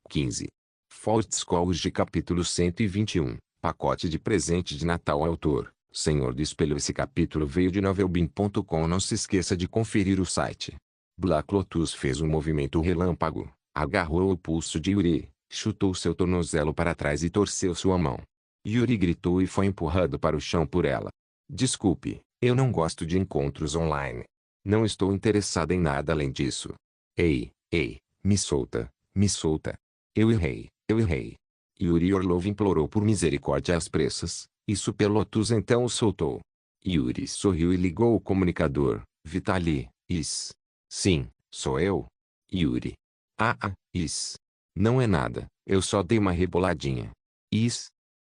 15. Faust's College capítulo 121. Pacote de presente de Natal. Autor: Senhor do Espelho. Esse capítulo veio de novelbean.com. Não se esqueça de conferir o site. Black Lotus fez um movimento relâmpago, agarrou o pulso de Yuri, chutou seu tornozelo para trás e torceu sua mão. Yuri gritou e foi empurrado para o chão por ela. Desculpe, eu não gosto de encontros online. Não estou interessada em nada além disso. Ei, me solta, me solta. Eu errei. Yuri Orlov implorou por misericórdia às pressas, e Super Lotus então o soltou. Yuri sorriu e ligou o comunicador. Vitali, Sim, sou eu. Yuri. Não é nada, eu só dei uma reboladinha.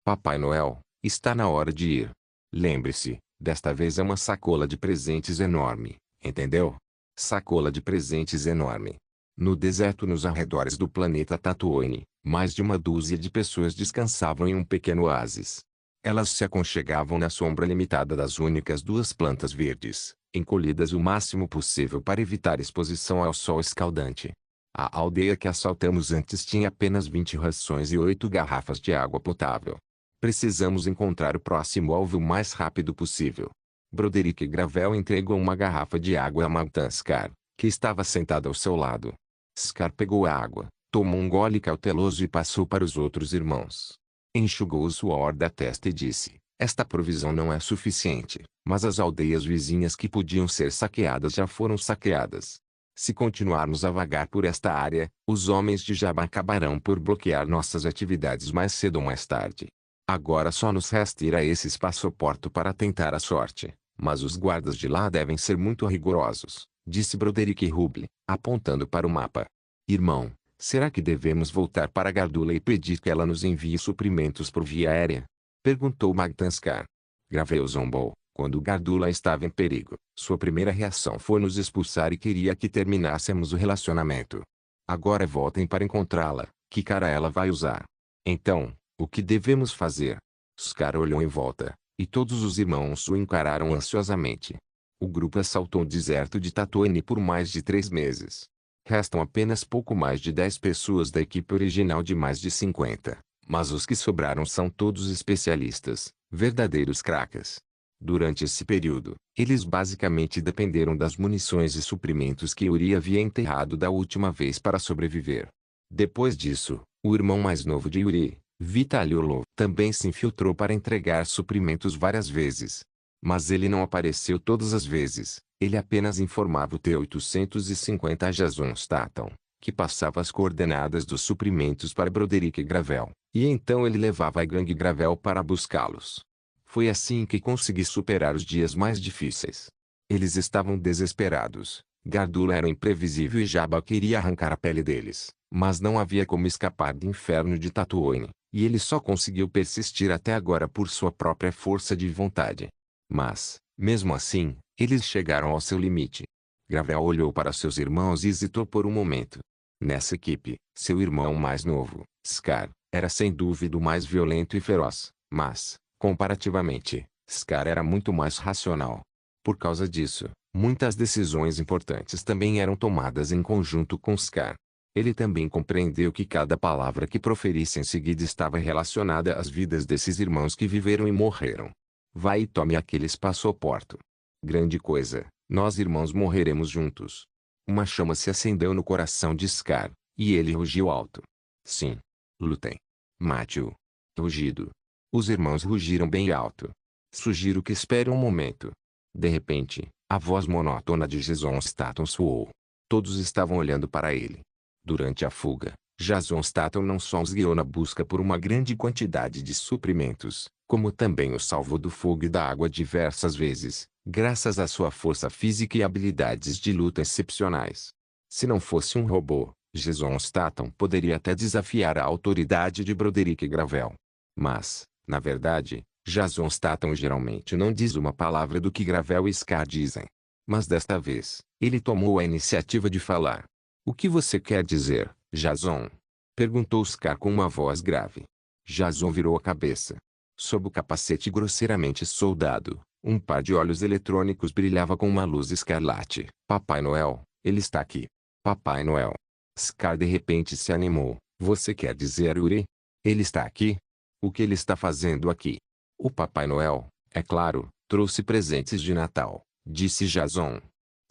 Papai Noel, está na hora de ir. Lembre-se, desta vez é uma sacola de presentes enorme, entendeu? Sacola de presentes enorme. No deserto nos arredores do planeta Tatooine, mais de uma dúzia de pessoas descansavam em um pequeno oásis. Elas se aconchegavam na sombra limitada das únicas duas plantas verdes, encolhidas o máximo possível para evitar exposição ao sol escaldante. A aldeia que assaltamos antes tinha apenas 20 rações e 8 garrafas de água potável. Precisamos encontrar o próximo alvo o mais rápido possível. Broderick Gravel entregou uma garrafa de água a Magtan Scar, que estava sentada ao seu lado. Scar pegou a água, tomou um gole cauteloso e passou para os outros irmãos. Enxugou o suor da testa e disse: esta provisão não é suficiente, mas as aldeias vizinhas que podiam ser saqueadas já foram saqueadas. Se continuarmos a vagar por esta área, os homens de Jabba acabarão por bloquear nossas atividades mais cedo ou mais tarde. Agora só nos resta ir a esse espaçoporto para tentar a sorte, mas os guardas de lá devem ser muito rigorosos, disse Broderick Ruble, apontando para o mapa. Irmão, será que devemos voltar para Gardula e pedir que ela nos envie suprimentos por via aérea? Perguntou Magtan Scar. Gravel zombou. Quando Gardula estava em perigo, sua primeira reação foi nos expulsar e queria que terminássemos o relacionamento. Agora voltem para encontrá-la. Que cara ela vai usar? Então, o que devemos fazer? Scar olhou em volta, e todos os irmãos o encararam ansiosamente. O grupo assaltou o deserto de Tatooine por mais de 3 meses. Restam apenas pouco mais de 10 pessoas da equipe original de mais de 50, mas os que sobraram são todos especialistas, verdadeiros craques. Durante esse período, eles basicamente dependeram das munições e suprimentos que Yuri havia enterrado da última vez para sobreviver. Depois disso, o irmão mais novo de Yuri, Vitali Orlov, também se infiltrou para entregar suprimentos várias vezes. Mas ele não apareceu todas as vezes, ele apenas informava o T-850 a Jason Statham, que passava as coordenadas dos suprimentos para Broderick Gravel, e então ele levava a gangue Gravel para buscá-los. Foi assim que consegui superar os dias mais difíceis. Eles estavam desesperados. Gardula era imprevisível e Jabba queria arrancar a pele deles, mas não havia como escapar do inferno de Tatooine, e ele só conseguiu persistir até agora por sua própria força de vontade. Mas, mesmo assim, eles chegaram ao seu limite. Gravel olhou para seus irmãos e hesitou por um momento. Nessa equipe, seu irmão mais novo, Scar, era sem dúvida o mais violento e feroz, mas, comparativamente, Scar era muito mais racional. Por causa disso, muitas decisões importantes também eram tomadas em conjunto com Scar. Ele também compreendeu que cada palavra que proferisse em seguida estava relacionada às vidas desses irmãos que viveram e morreram. Vai e tome aquele espaçoporto. Grande coisa, nós irmãos morreremos juntos. Uma chama se acendeu no coração de Scar, e ele rugiu alto. Sim. Lutem. Mate-o. Rugido. Os irmãos rugiram bem alto. Sugiro que espere um momento. De repente, a voz monótona de Jason Statham soou. Todos estavam olhando para ele. Durante a fuga, Jason Statham não só os guiou na busca por uma grande quantidade de suprimentos, como também o salvou do fogo e da água diversas vezes, graças à sua força física e habilidades de luta excepcionais. Se não fosse um robô, Jason Statham poderia até desafiar a autoridade de Broderick Gravel. Mas, na verdade, Jason Statham geralmente não diz uma palavra do que Gravel e Scar dizem. Mas desta vez, ele tomou a iniciativa de falar. O que você quer dizer, Jason? Perguntou Scar com uma voz grave. Jason virou a cabeça. Sob o capacete grosseiramente soldado, um par de olhos eletrônicos brilhava com uma luz escarlate. Papai Noel, ele está aqui. Papai Noel. Scar de repente se animou. Você quer dizer Yuri? Ele está aqui? O que ele está fazendo aqui? O Papai Noel, é claro, trouxe presentes de Natal, disse Jason.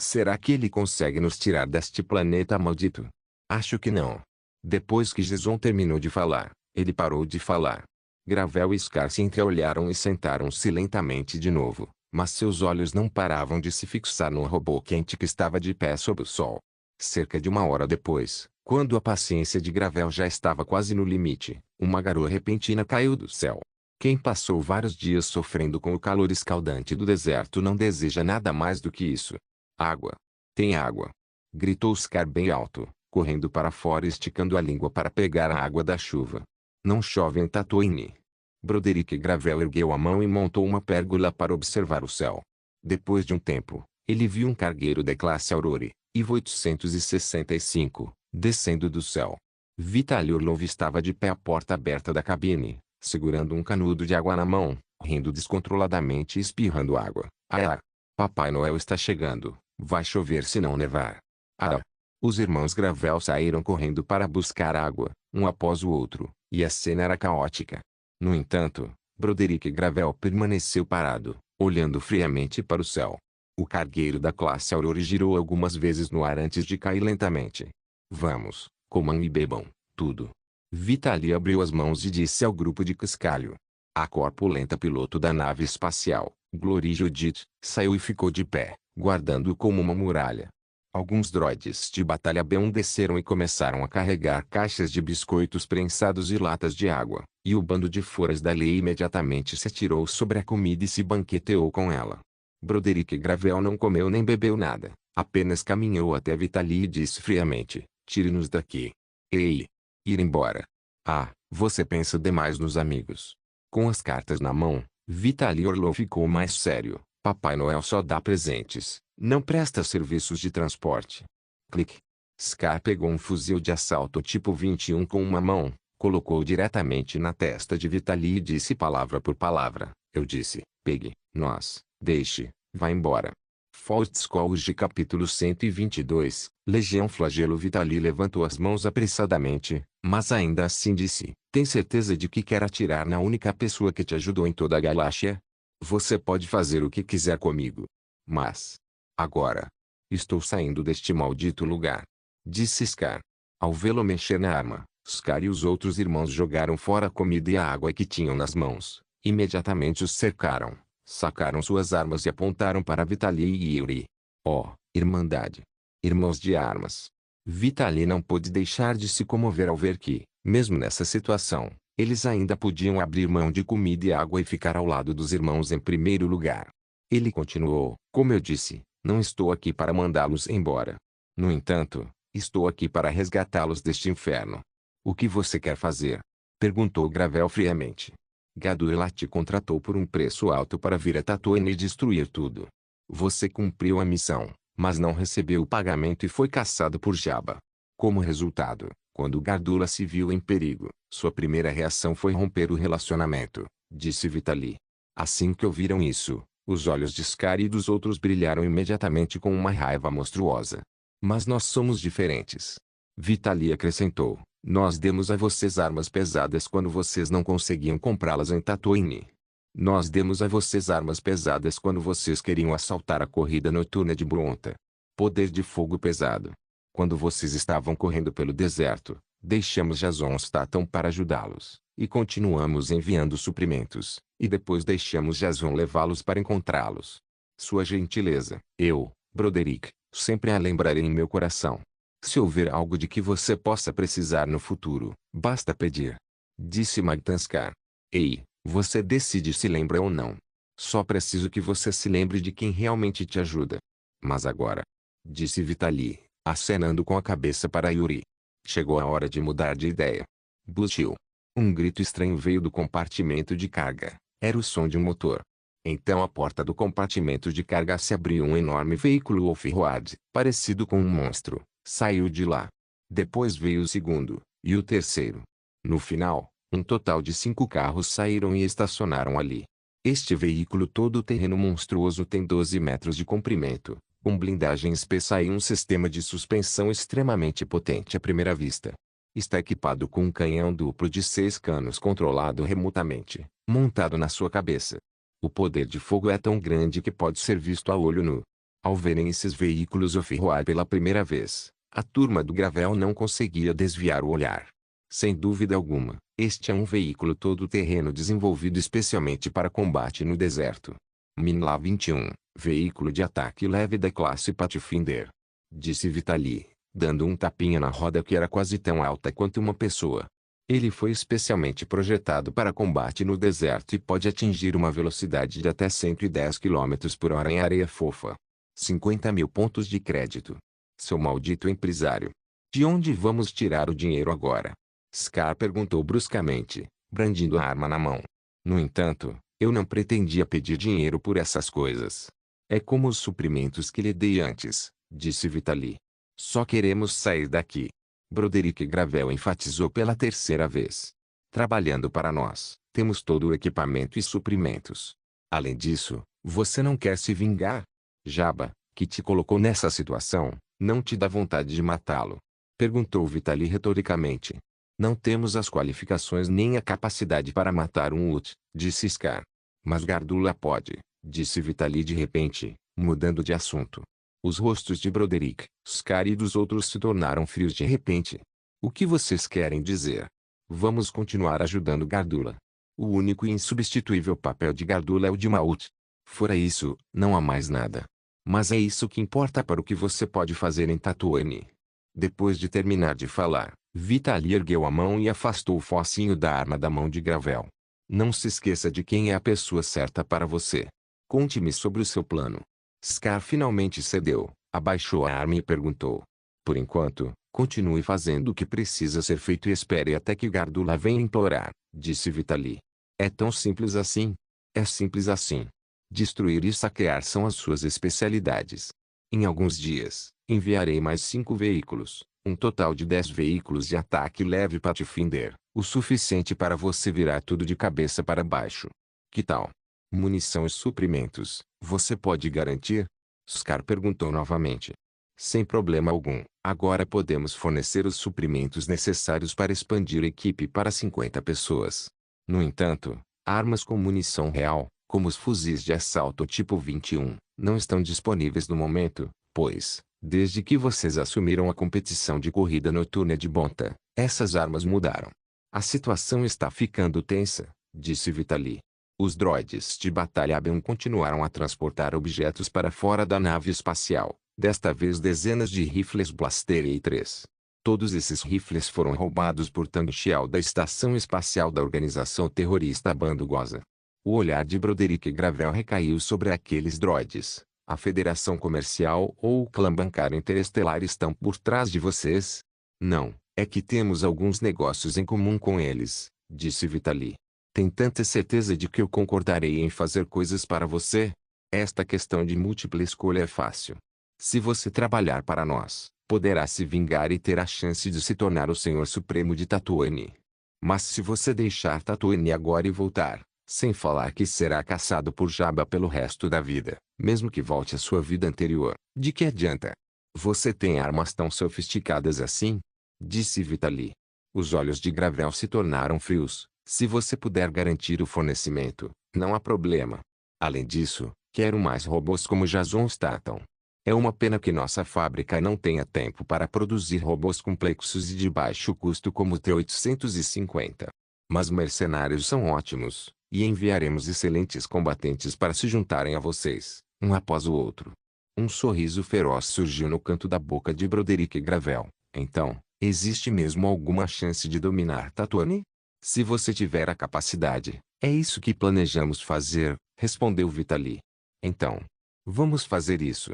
Será que ele consegue nos tirar deste planeta maldito? Acho que não. Depois que Jason terminou de falar, ele parou de falar. Gravel e Scar se entreolharam e sentaram-se lentamente de novo, mas seus olhos não paravam de se fixar no robô quente que estava de pé sob o sol. Cerca de uma hora depois, quando a paciência de Gravel já estava quase no limite, uma garoa repentina caiu do céu. Quem passou vários dias sofrendo com o calor escaldante do deserto não deseja nada mais do que isso. Água. Tem água. Gritou Scar bem alto, correndo para fora e esticando a língua para pegar a água da chuva. Não chove em Tatooine. Broderick Gravel ergueu a mão e montou uma pérgola para observar o céu. Depois de um tempo, ele viu um cargueiro da classe Aurore, IV 865, descendo do céu. Vitaly Orlov estava de pé à porta aberta da cabine, segurando um canudo de água na mão, rindo descontroladamente e espirrando água. Ah! Papai Noel está chegando. Vai chover se não nevar. Ah! Os irmãos Gravel saíram correndo para buscar água, um após o outro, e a cena era caótica. No entanto, Broderick Gravel permaneceu parado, olhando friamente para o céu. O cargueiro da classe Aurora girou algumas vezes no ar antes de cair lentamente. Vamos, comam e bebam, tudo. Vitaly abriu as mãos e disse ao grupo de cascalho. A corpulenta piloto da nave espacial, Glory Judith, saiu e ficou de pé, guardando-o como uma muralha. Alguns droides de batalha B1 desceram e começaram a carregar caixas de biscoitos prensados e latas de água, e o bando de foras da lei imediatamente se atirou sobre a comida e se banqueteou com ela. Broderick Gravel não comeu nem bebeu nada, apenas caminhou até Vitaly e disse friamente, tire-nos daqui. Ei! Ir embora. Ah, você pensa demais nos amigos. Com as cartas na mão, Vitaly Orlov ficou mais sério. Papai Noel só dá presentes, não presta serviços de transporte. Clique. Scar pegou um fuzil de assalto tipo 21 com uma mão, colocou diretamente na testa de Vitaly e disse palavra por palavra. Eu disse, pegue, nós, deixe, vá embora. Fortescue capítulo 122, Legião Flagelo. Vitaly levantou as mãos apressadamente, mas ainda assim disse, tem certeza de que quer atirar na única pessoa que te ajudou em toda a galáxia? Você pode fazer o que quiser comigo. Mas, agora, estou saindo deste maldito lugar. Disse Scar. Ao vê-lo mexer na arma, Scar e os outros irmãos jogaram fora a comida e a água que tinham nas mãos. Imediatamente os cercaram, sacaram suas armas e apontaram para Vitaly e Yuri. Oh, Irmandade! Irmãos de armas! Vitaly não pôde deixar de se comover ao ver que, mesmo nessa situação, eles ainda podiam abrir mão de comida e água e ficar ao lado dos irmãos em primeiro lugar. Ele continuou, como eu disse, não estou aqui para mandá-los embora. No entanto, estou aqui para resgatá-los deste inferno. O que você quer fazer? Perguntou Gravel friamente. Gadula te contratou por um preço alto para vir a Tatooine e destruir tudo. Você cumpriu a missão, mas não recebeu o pagamento e foi caçado por Jabba. Como resultado, quando Gadula se viu em perigo, sua primeira reação foi romper o relacionamento, disse Vitaly. Assim que ouviram isso, os olhos de Scar e dos outros brilharam imediatamente com uma raiva monstruosa. Mas nós somos diferentes. Vitaly acrescentou, nós demos a vocês armas pesadas quando vocês não conseguiam comprá-las em Tatooine. Nós demos a vocês armas pesadas quando vocês queriam assaltar a corrida noturna de Bronta. Poder de fogo pesado. Quando vocês estavam correndo pelo deserto, deixamos Jason Statham para ajudá-los, e continuamos enviando suprimentos, e depois deixamos Jason levá-los para encontrá-los. Sua gentileza, eu, Broderick, sempre a lembrarei em meu coração. Se houver algo de que você possa precisar no futuro, basta pedir. Disse Magtan Scar. Ei, você decide se lembra ou não. Só preciso que você se lembre de quem realmente te ajuda. Mas agora, disse Vitaly, acenando com a cabeça para Yuri. Chegou a hora de mudar de ideia. Buziu. Um grito estranho veio do compartimento de carga. Era o som de um motor. Então a porta do compartimento de carga se abriu e um enorme veículo off-road, parecido com um monstro, saiu de lá. Depois veio o segundo, e o terceiro. No final, um total de 5 carros saíram e estacionaram ali. Este veículo todo-terreno monstruoso tem 12 metros de comprimento, com blindagem espessa e um sistema de suspensão extremamente potente à primeira vista. Está equipado com um canhão duplo de 6 canos controlado remotamente, montado na sua cabeça. O poder de fogo é tão grande que pode ser visto a olho nu. Ao verem esses veículos off-road pela primeira vez, a turma do Gravel não conseguia desviar o olhar. Sem dúvida alguma, este é um veículo todo-terreno desenvolvido especialmente para combate no deserto. Minla 21, veículo de ataque leve da classe Pathfinder. Disse Vitali, dando um tapinha na roda que era quase tão alta quanto uma pessoa. Ele foi especialmente projetado para combate no deserto e pode atingir uma velocidade de até 110 km/h em areia fofa. 50.000 pontos de crédito. Seu maldito empresário. De onde vamos tirar o dinheiro agora? Scar perguntou bruscamente, brandindo a arma na mão. No entanto, eu não pretendia pedir dinheiro por essas coisas. É como os suprimentos que lhe dei antes, disse Vitali. Só queremos sair daqui. Broderick Gravel enfatizou pela terceira vez. Trabalhando para nós, temos todo o equipamento e suprimentos. Além disso, você não quer se vingar? Jabba, que te colocou nessa situação, não te dá vontade de matá-lo? Perguntou Vitali retoricamente. Não temos as qualificações nem a capacidade para matar um Ut, disse Scar. Mas Gardula pode, disse Vitali de repente, mudando de assunto. Os rostos de Broderick, Scar e dos outros se tornaram frios de repente. O que vocês querem dizer? Vamos continuar ajudando Gardula. O único e insubstituível papel de Gardula é o de Maut. Fora isso, não há mais nada. Mas é isso que importa para o que você pode fazer em Tatooine. Depois de terminar de falar, Vitali ergueu a mão e afastou o focinho da arma da mão de Gravel. Não se esqueça de quem é a pessoa certa para você. Conte-me sobre o seu plano. Scar finalmente cedeu, abaixou a arma e perguntou. Por enquanto, continue fazendo o que precisa ser feito e espere até que Gardula venha implorar, disse Vitali. É tão simples assim? É simples assim. Destruir e saquear são as suas especialidades. Em alguns dias, enviarei mais 5 veículos, um total de 10 veículos de ataque leve Pathfinder, o suficiente para você virar tudo de cabeça para baixo. Que tal? Munição e suprimentos, você pode garantir? Scar perguntou novamente. Sem problema algum, agora podemos fornecer os suprimentos necessários para expandir a equipe para 50 pessoas. No entanto, armas com munição real, como os fuzis de assalto tipo 21, não estão disponíveis no momento, pois, desde que vocês assumiram a competição de corrida noturna de Bonta, essas armas mudaram. A situação está ficando tensa, disse Vitali. Os droids de batalha Aben continuaram a transportar objetos para fora da nave espacial, desta vez dezenas de rifles Blaster E-3. Todos esses rifles foram roubados por Tang Xiao da estação espacial da organização terrorista Bando Goza. O olhar de Broderick Gravel recaiu sobre aqueles droids. A Federação Comercial ou o clã bancário interestelar estão por trás de vocês? Não, é que temos alguns negócios em comum com eles, disse Vitali. Tem tanta certeza de que eu concordarei em fazer coisas para você? Esta questão de múltipla escolha é fácil. Se você trabalhar para nós, poderá se vingar e ter a chance de se tornar o Senhor Supremo de Tatooine. Mas se você deixar Tatooine agora e voltar, sem falar que será caçado por Jabba pelo resto da vida, mesmo que volte à sua vida anterior, de que adianta? Você tem armas tão sofisticadas assim? Disse Vitali. Os olhos de Gravel se tornaram frios. Se você puder garantir o fornecimento, não há problema. Além disso, quero mais robôs como Jason Statham. É uma pena que nossa fábrica não tenha tempo para produzir robôs complexos e de baixo custo como o T-850. Mas mercenários são ótimos, e enviaremos excelentes combatentes para se juntarem a vocês, um após o outro. Um sorriso feroz surgiu no canto da boca de Broderick Gravel. Então, existe mesmo alguma chance de dominar Tatooine? Se você tiver a capacidade, é isso que planejamos fazer, respondeu Vitali. Então, vamos fazer isso.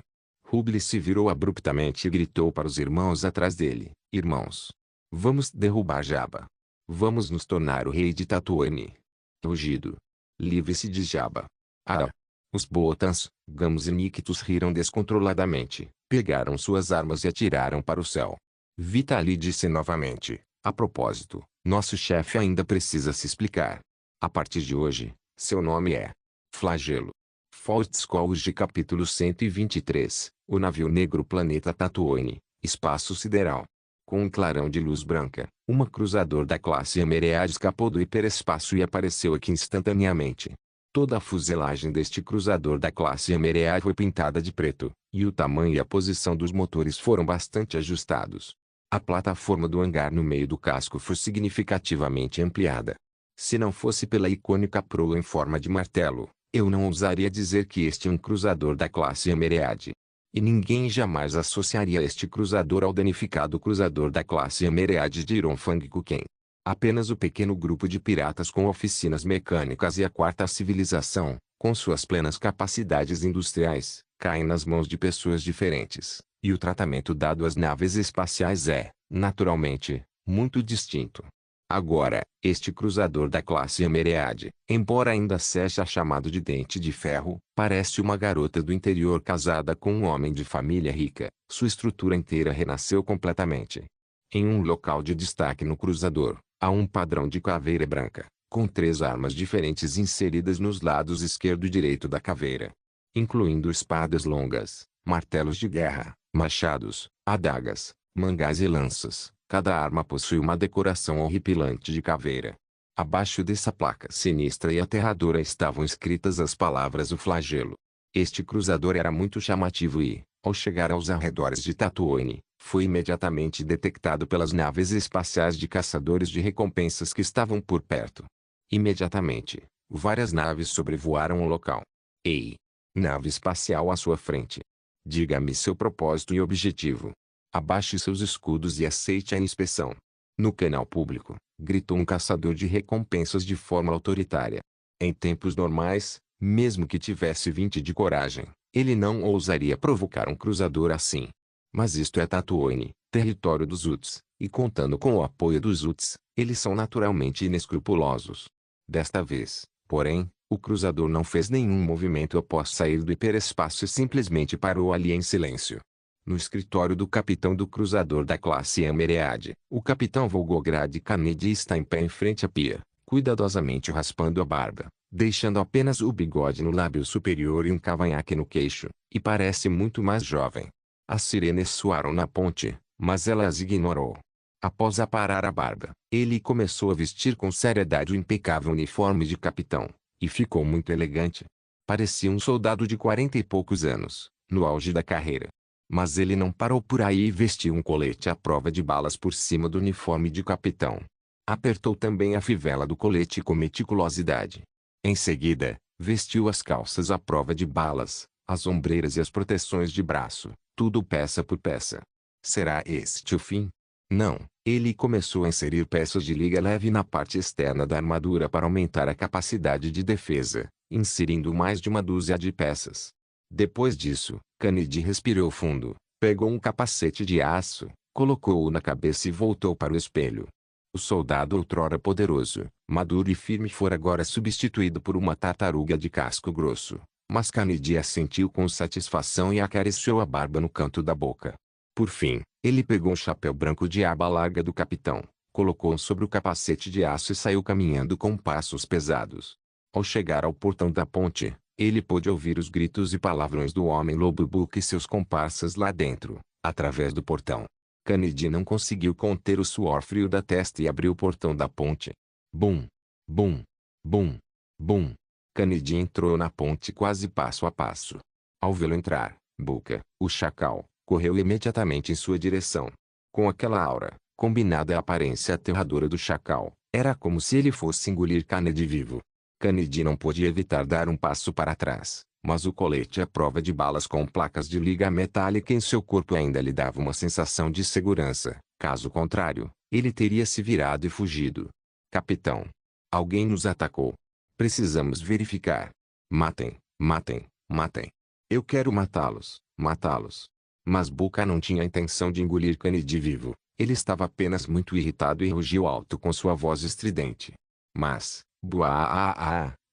Hubble se virou abruptamente e gritou para os irmãos atrás dele. Irmãos, vamos derrubar Jabba. Vamos nos tornar o rei de Tatooine. Rugido. Livre-se de Jabba. Ah! Os Botans, Gamos e Nictus riram descontroladamente, pegaram suas armas e atiraram para o céu. Vitali disse novamente, a propósito, nosso chefe ainda precisa se explicar. A partir de hoje, seu nome é Flagelo. Fault Scourge capítulo 123, o navio negro planeta Tatooine, espaço sideral. Com um clarão de luz branca, uma cruzador da classe Emerald escapou do hiperespaço e apareceu aqui instantaneamente. Toda a fuselagem deste cruzador da classe Emerald foi pintada de preto, e o tamanho e a posição dos motores foram bastante ajustados. A plataforma do hangar no meio do casco foi significativamente ampliada. Se não fosse pela icônica proa em forma de martelo, eu não ousaria dizer que este é um cruzador da classe Emerald. E ninguém jamais associaria este cruzador ao danificado cruzador da classe Emerald de Ironfang Kuken. Apenas o pequeno grupo de piratas com oficinas mecânicas e a quarta civilização, com suas plenas capacidades industriais, caem nas mãos de pessoas diferentes, e o tratamento dado às naves espaciais é, naturalmente, muito distinto. Agora, este cruzador da classe Emerald, embora ainda seja chamado de Dente de Ferro, parece uma garota do interior casada com um homem de família rica. Sua estrutura inteira renasceu completamente. Em um local de destaque no cruzador, há um padrão de caveira branca, com 3 armas diferentes inseridas nos lados esquerdo e direito da caveira, incluindo espadas longas, martelos de guerra, machados, adagas, mangás e lanças. Cada arma possui uma decoração horripilante de caveira. Abaixo dessa placa sinistra e aterradora estavam escritas as palavras o flagelo. Este cruzador era muito chamativo e, ao chegar aos arredores de Tatooine, foi imediatamente detectado pelas naves espaciais de caçadores de recompensas que estavam por perto. Imediatamente, várias naves sobrevoaram o local. Ei! Nave espacial à sua frente. Diga-me seu propósito e objetivo. Abaixe seus escudos e aceite a inspeção. No canal público, gritou um caçador de recompensas de forma autoritária. Em tempos normais, mesmo que tivesse 20 de coragem, ele não ousaria provocar um cruzador assim. Mas isto é Tatooine, território dos Utes, e contando com o apoio dos Utes, eles são naturalmente inescrupulosos. Desta vez, porém, o cruzador não fez nenhum movimento após sair do hiperespaço e simplesmente parou ali em silêncio. No escritório do capitão do cruzador da classe Emerald, o capitão Volgograd Kennedy está em pé em frente à pia, cuidadosamente raspando a barba, deixando apenas o bigode no lábio superior e um cavanhaque no queixo, e parece muito mais jovem. As sirenes soaram na ponte, mas ela as ignorou. Após aparar a barba, ele começou a vestir com seriedade o impecável uniforme de capitão, e ficou muito elegante. Parecia um soldado de 40 e poucos anos, no auge da carreira. Mas ele não parou por aí e vestiu um colete à prova de balas por cima do uniforme de capitão. Apertou também a fivela do colete com meticulosidade. Em seguida, vestiu as calças à prova de balas, as ombreiras e as proteções de braço, tudo peça por peça. Será este o fim? Não, ele começou a inserir peças de liga leve na parte externa da armadura para aumentar a capacidade de defesa, inserindo mais de uma dúzia de peças. Depois disso, Kennedy respirou fundo, pegou um capacete de aço, colocou-o na cabeça e voltou para o espelho. O soldado outrora poderoso, maduro e firme fora agora substituído por uma tartaruga de casco grosso, mas Kennedy assentiu com satisfação e acariciou a barba no canto da boca. Por fim, ele pegou um chapéu branco de aba larga do capitão, colocou-o sobre o capacete de aço e saiu caminhando com passos pesados. Ao chegar ao portão da ponte, ele pôde ouvir os gritos e palavrões do Homem-Lobo Book e seus comparsas lá dentro, através do portão. Kennedy não conseguiu conter o suor frio da testa e abriu o portão da ponte. Bum! Bum! Bum! Bum! Kennedy entrou na ponte quase passo a passo. Ao vê-lo entrar, Booka, o chacal, correu imediatamente em sua direção. Com aquela aura, combinada à aparência aterradora do chacal, era como se ele fosse engolir Kennedy vivo. Kennedy não pôde evitar dar um passo para trás, mas o colete à prova de balas com placas de liga metálica em seu corpo ainda lhe dava uma sensação de segurança. Caso contrário, ele teria se virado e fugido. Capitão! Alguém nos atacou. Precisamos verificar. Matem, matem, matem. Eu quero matá-los, matá-los. Mas Booka não tinha a intenção de engolir Kennedy vivo. Ele estava apenas muito irritado e rugiu alto com sua voz estridente. Mas,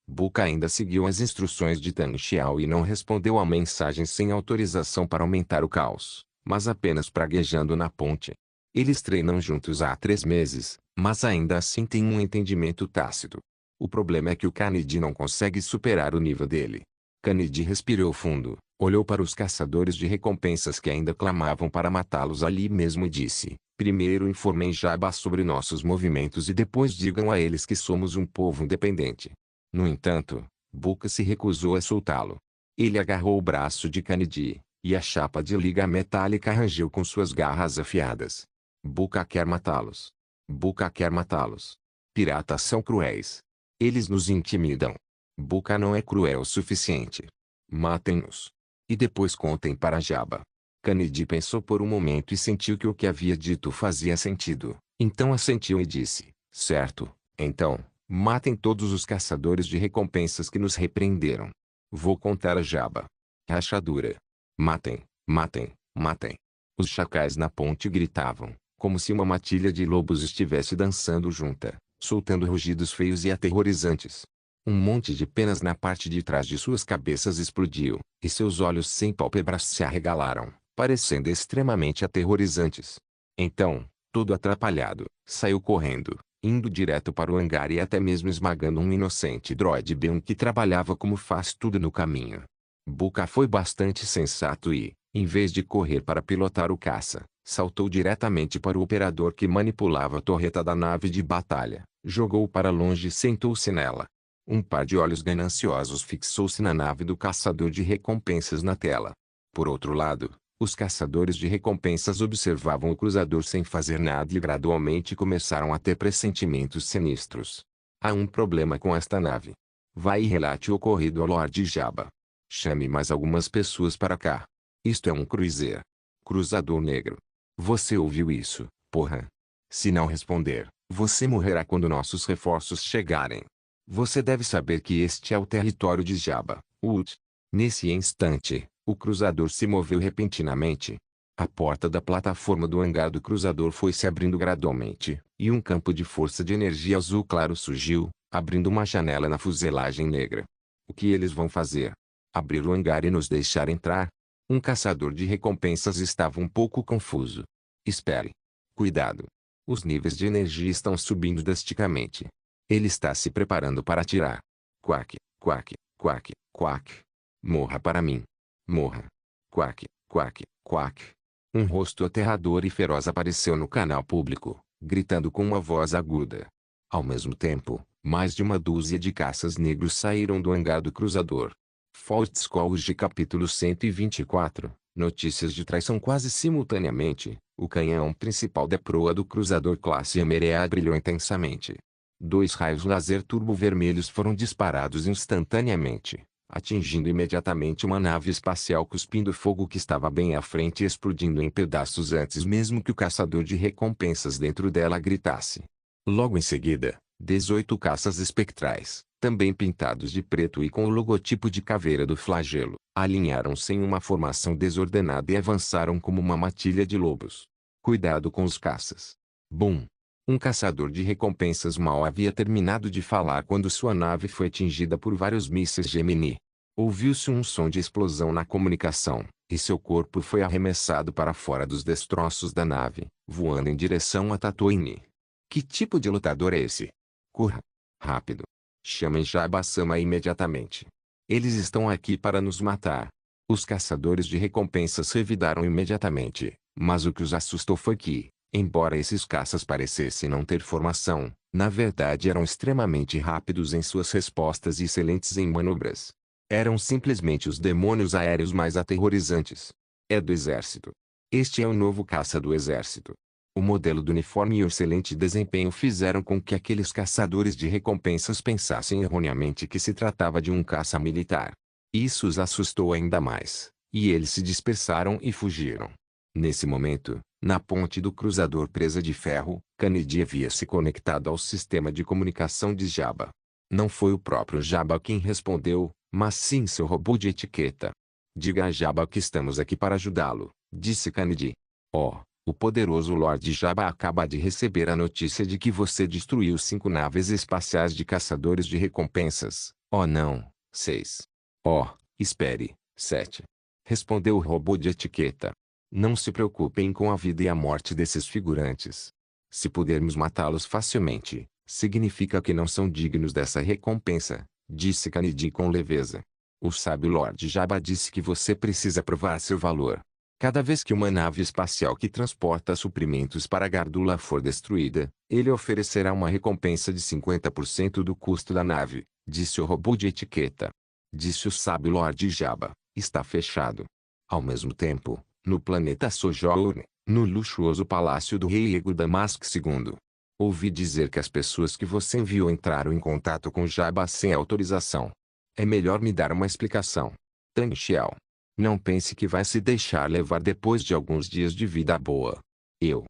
Booka ainda seguiu as instruções de Tan Xiao e não respondeu à mensagem sem autorização para aumentar o caos, mas apenas praguejando na ponte. Eles treinam juntos há 3 meses, mas ainda assim têm um entendimento tácito. O problema é que o Kennedy não consegue superar o nível dele. Kennedy respirou fundo, olhou para os caçadores de recompensas que ainda clamavam para matá-los ali mesmo e disse, Primeiro informem Jabba sobre nossos movimentos e depois digam a eles que somos um povo independente. No entanto, Bukka se recusou a soltá-lo. Ele agarrou o braço de Kennedy, e a chapa de liga metálica rangeu com suas garras afiadas. Bukka quer matá-los. Bukka quer matá-los. Piratas são cruéis. Eles nos intimidam. Bukka não é cruel o suficiente. Matem-nos. E depois contem para Jabba. Kennedy pensou por um momento e sentiu que o que havia dito fazia sentido. Então assentiu e disse: certo, então, matem todos os caçadores de recompensas que nos repreenderam. Vou contar a Jabba. Rachadura. Matem, matem, matem. Os chacais na ponte gritavam, como se uma matilha de lobos estivesse dançando junta, soltando rugidos feios e aterrorizantes. Um monte de penas na parte de trás de suas cabeças explodiu, e seus olhos sem pálpebras se arregalaram, parecendo extremamente aterrorizantes. Então, todo atrapalhado, saiu correndo, indo direto para o hangar e até mesmo esmagando um inocente droide B1 que trabalhava como faz tudo no caminho. Bukka foi bastante sensato e, em vez de correr para pilotar o caça, saltou diretamente para o operador que manipulava a torreta da nave de batalha, jogou-o para longe e sentou-se nela. Um par de olhos gananciosos fixou-se na nave do caçador de recompensas na tela. Por outro lado, os caçadores de recompensas observavam o cruzador sem fazer nada e gradualmente começaram a ter pressentimentos sinistros. Há um problema com esta nave. Vai e relate o ocorrido ao Lord Jabba. Chame mais algumas pessoas para cá. Isto é um cruiser. Cruzador negro. Você ouviu isso, porra? Se não responder, você morrerá quando nossos reforços chegarem. Você deve saber que este é o território de Jabba, Hutt. Nesse instante, o cruzador se moveu repentinamente. A porta da plataforma do hangar do cruzador foi se abrindo gradualmente, e um campo de força de energia azul claro surgiu, abrindo uma janela na fuselagem negra. O que eles vão fazer? Abrir o hangar e nos deixar entrar? Um caçador de recompensas estava um pouco confuso. Espere. Cuidado. Os níveis de energia estão subindo drasticamente. Ele está se preparando para atirar. Quack, quack, quack, quack. Morra para mim. Morra. Quack, quack, quack. Um rosto aterrador e feroz apareceu no canal público, gritando com uma voz aguda. Ao mesmo tempo, mais de uma dúzia de caças negros saíram do hangar do cruzador. Faults Calls de capítulo 124, notícias de traição quase simultaneamente, o canhão principal da proa do cruzador classe Emerea brilhou intensamente. 2 raios laser turbo-vermelhos foram disparados instantaneamente, atingindo imediatamente uma nave espacial cuspindo fogo que estava bem à frente e explodindo em pedaços antes mesmo que o caçador de recompensas dentro dela gritasse. Logo em seguida, 18 caças espectrais, também pintados de preto e com o logotipo de caveira do flagelo, alinharam-se em uma formação desordenada e avançaram como uma matilha de lobos. Cuidado com os caças. Bum! Um caçador de recompensas mal havia terminado de falar quando sua nave foi atingida por vários mísseis Gemini. Ouviu-se um som de explosão na comunicação, e seu corpo foi arremessado para fora dos destroços da nave, voando em direção a Tatooine. Que tipo de lutador é esse? Corra! Rápido! Chamem Jabba-sama imediatamente. Eles estão aqui para nos matar. Os caçadores de recompensas revidaram imediatamente, mas o que os assustou foi que, embora esses caças parecessem não ter formação, na verdade eram extremamente rápidos em suas respostas e excelentes em manobras. Eram simplesmente os demônios aéreos mais aterrorizantes. É do exército. Este é o novo caça do exército. O modelo do uniforme e o excelente desempenho fizeram com que aqueles caçadores de recompensas pensassem erroneamente que se tratava de um caça militar. Isso os assustou ainda mais, e eles se dispersaram e fugiram. Nesse momento, na ponte do cruzador presa de ferro, Kennedy havia se conectado ao sistema de comunicação de Jabba. Não foi o próprio Jabba quem respondeu, mas sim seu robô de etiqueta. Diga a Jabba que estamos aqui para ajudá-lo, disse Kennedy. Oh, o poderoso Lord Jabba acaba de receber a notícia de que você destruiu 5 naves espaciais de caçadores de recompensas. Oh não, 6. Oh, espere, 7. Respondeu o robô de etiqueta. Não se preocupem com a vida e a morte desses figurantes. Se pudermos matá-los facilmente, significa que não são dignos dessa recompensa, disse Kennedy com leveza. O sábio Lord Jabba disse que você precisa provar seu valor. Cada vez que uma nave espacial que transporta suprimentos para Gardula for destruída, ele oferecerá uma recompensa de 50% do custo da nave, disse o robô de etiqueta. Disse o sábio Lord Jabba, está fechado. Ao mesmo tempo, no planeta Sojourn, no luxuoso palácio do rei Ego Damask II. Ouvi dizer que as pessoas que você enviou entraram em contato com Jabba sem autorização. É melhor me dar uma explicação. Tang Xiao. Não pense que vai se deixar levar depois de alguns dias de vida boa. Eu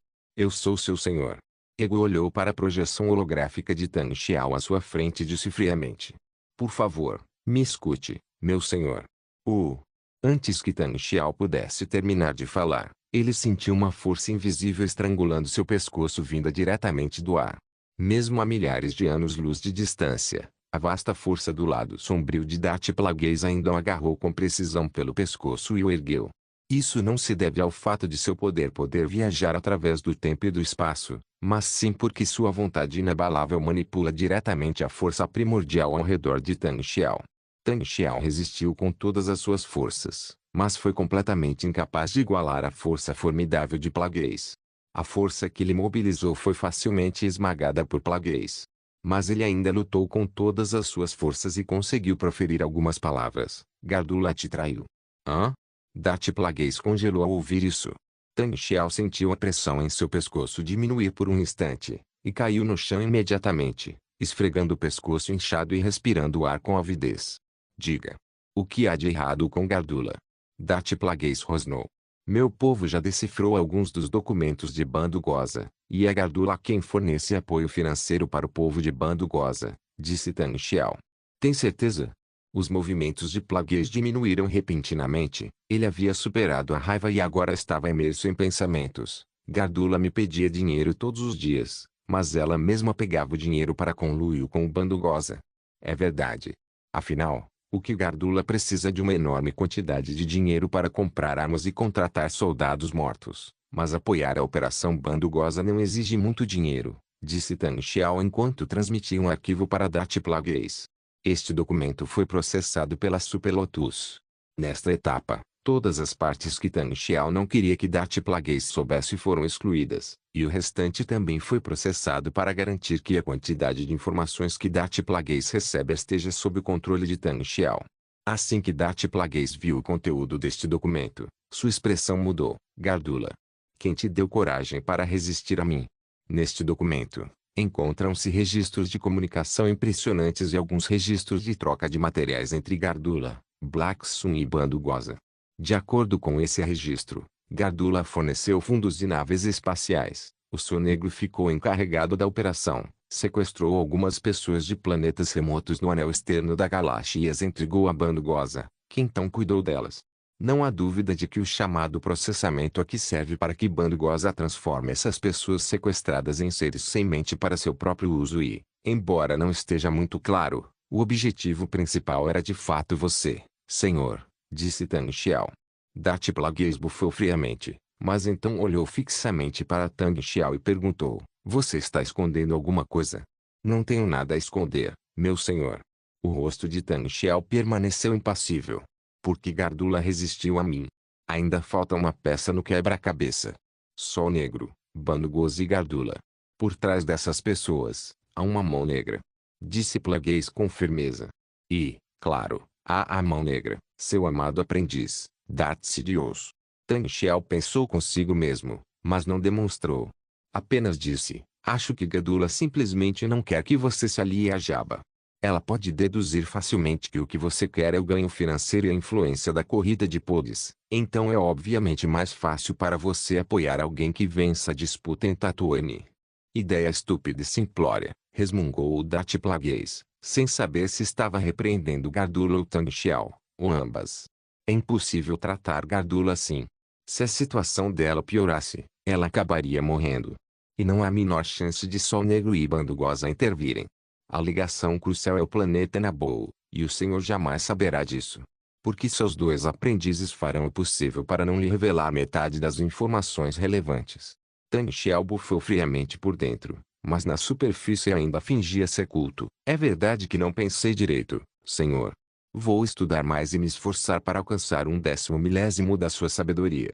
sou seu senhor. Ego olhou para a projeção holográfica de Tang Xiao à sua frente e disse friamente. Por favor, me escute, meu senhor. Antes que Tang Xiao pudesse terminar de falar, ele sentiu uma força invisível estrangulando seu pescoço vinda diretamente do ar. Mesmo a milhares de anos-luz de distância, a vasta força do lado sombrio de Darth Plagueis ainda o agarrou com precisão pelo pescoço e o ergueu. Isso não se deve ao fato de seu poder viajar através do tempo e do espaço, mas sim porque sua vontade inabalável manipula diretamente a força primordial ao redor de Tang Xiao. Tang Xiao resistiu com todas as suas forças, mas foi completamente incapaz de igualar a força formidável de Plagueis. A força que lhe mobilizou foi facilmente esmagada por Plagueis. Mas ele ainda lutou com todas as suas forças e conseguiu proferir algumas palavras. Gardula te traiu. Hã? Darth Plagueis congelou ao ouvir isso. Tang Xiao sentiu a pressão em seu pescoço diminuir por um instante, e caiu no chão imediatamente, esfregando o pescoço inchado e respirando o ar com avidez. Diga. O que há de errado com Gardula? Darth Plagueis rosnou. Meu povo já decifrou alguns dos documentos de Bando Goza, e é Gardula quem fornece apoio financeiro para o povo de Bando Goza, disse Tang Xiao. Tem certeza? Os movimentos de Plagueis diminuíram repentinamente. Ele havia superado a raiva e agora estava imerso em pensamentos. Gardula me pedia dinheiro todos os dias, mas ela mesma pegava o dinheiro para conluio com o Bando Goza. É verdade. Afinal, o que Gardula precisa de uma enorme quantidade de dinheiro para comprar armas e contratar soldados mortos, mas apoiar a Operação Bando Goza não exige muito dinheiro, disse Tang Xiao enquanto transmitia um arquivo para Darth Plagueis. Este documento foi processado pela Super Lotus. Nesta etapa, todas as partes que Tang Xiao não queria que Darth Plagueis soubesse foram excluídas, e o restante também foi processado para garantir que a quantidade de informações que Darth Plagueis recebe esteja sob o controle de Tang Xiao. Assim que Darth Plagueis viu o conteúdo deste documento, sua expressão mudou. Gardula. Quem te deu coragem para resistir a mim? Neste documento, encontram-se registros de comunicação impressionantes e alguns registros de troca de materiais entre Gardula, Black Sun e Bando Goza. De acordo com esse registro, Gardula forneceu fundos e naves espaciais. O Sonegro ficou encarregado da operação, sequestrou algumas pessoas de planetas remotos no anel externo da galáxia e as entregou a Bando Goza, que então cuidou delas. Não há dúvida de que o chamado processamento aqui serve para que Bando Goza transforme essas pessoas sequestradas em seres sem mente para seu próprio uso e, embora não esteja muito claro, o objetivo principal era de fato você, senhor, disse Tang Xiao. Darth Plagueis bufou friamente, mas então olhou fixamente para Tang Xiao e perguntou, você está escondendo alguma coisa? Não tenho nada a esconder, meu senhor. O rosto de Tang Xiao permaneceu impassível. Porque Gardula resistiu a mim. Ainda falta uma peça no quebra-cabeça. Sol Negro, Bando Goza e Gardula. Por trás dessas pessoas, há uma mão negra. Disse Plagueis com firmeza. E, claro, há a mão negra, seu amado aprendiz, Darth Sidious. Tang Xiao pensou consigo mesmo, mas não demonstrou. Apenas disse, acho que Gardula simplesmente não quer que você se alie a Jabba. Ela pode deduzir facilmente que o que você quer é o ganho financeiro e a influência da corrida de podes. Então é obviamente mais fácil para você apoiar alguém que vença a disputa em Tatooine. Ideia estúpida e simplória, resmungou o Darth Plagueis, sem saber se estava repreendendo Gardula ou Tang Xiao, ou ambas. É impossível tratar Gardula assim. Se a situação dela piorasse, ela acabaria morrendo. E não há a menor chance de Sol Negro e Bando Goza intervirem. A ligação crucial é o planeta Naboo, e o senhor jamais saberá disso. Porque seus dois aprendizes farão o possível para não lhe revelar metade das informações relevantes. Tang Xiao bufou friamente por dentro, mas na superfície ainda fingia ser culto. É verdade que não pensei direito, senhor. Vou estudar mais e me esforçar para alcançar 1/1000 da sua sabedoria.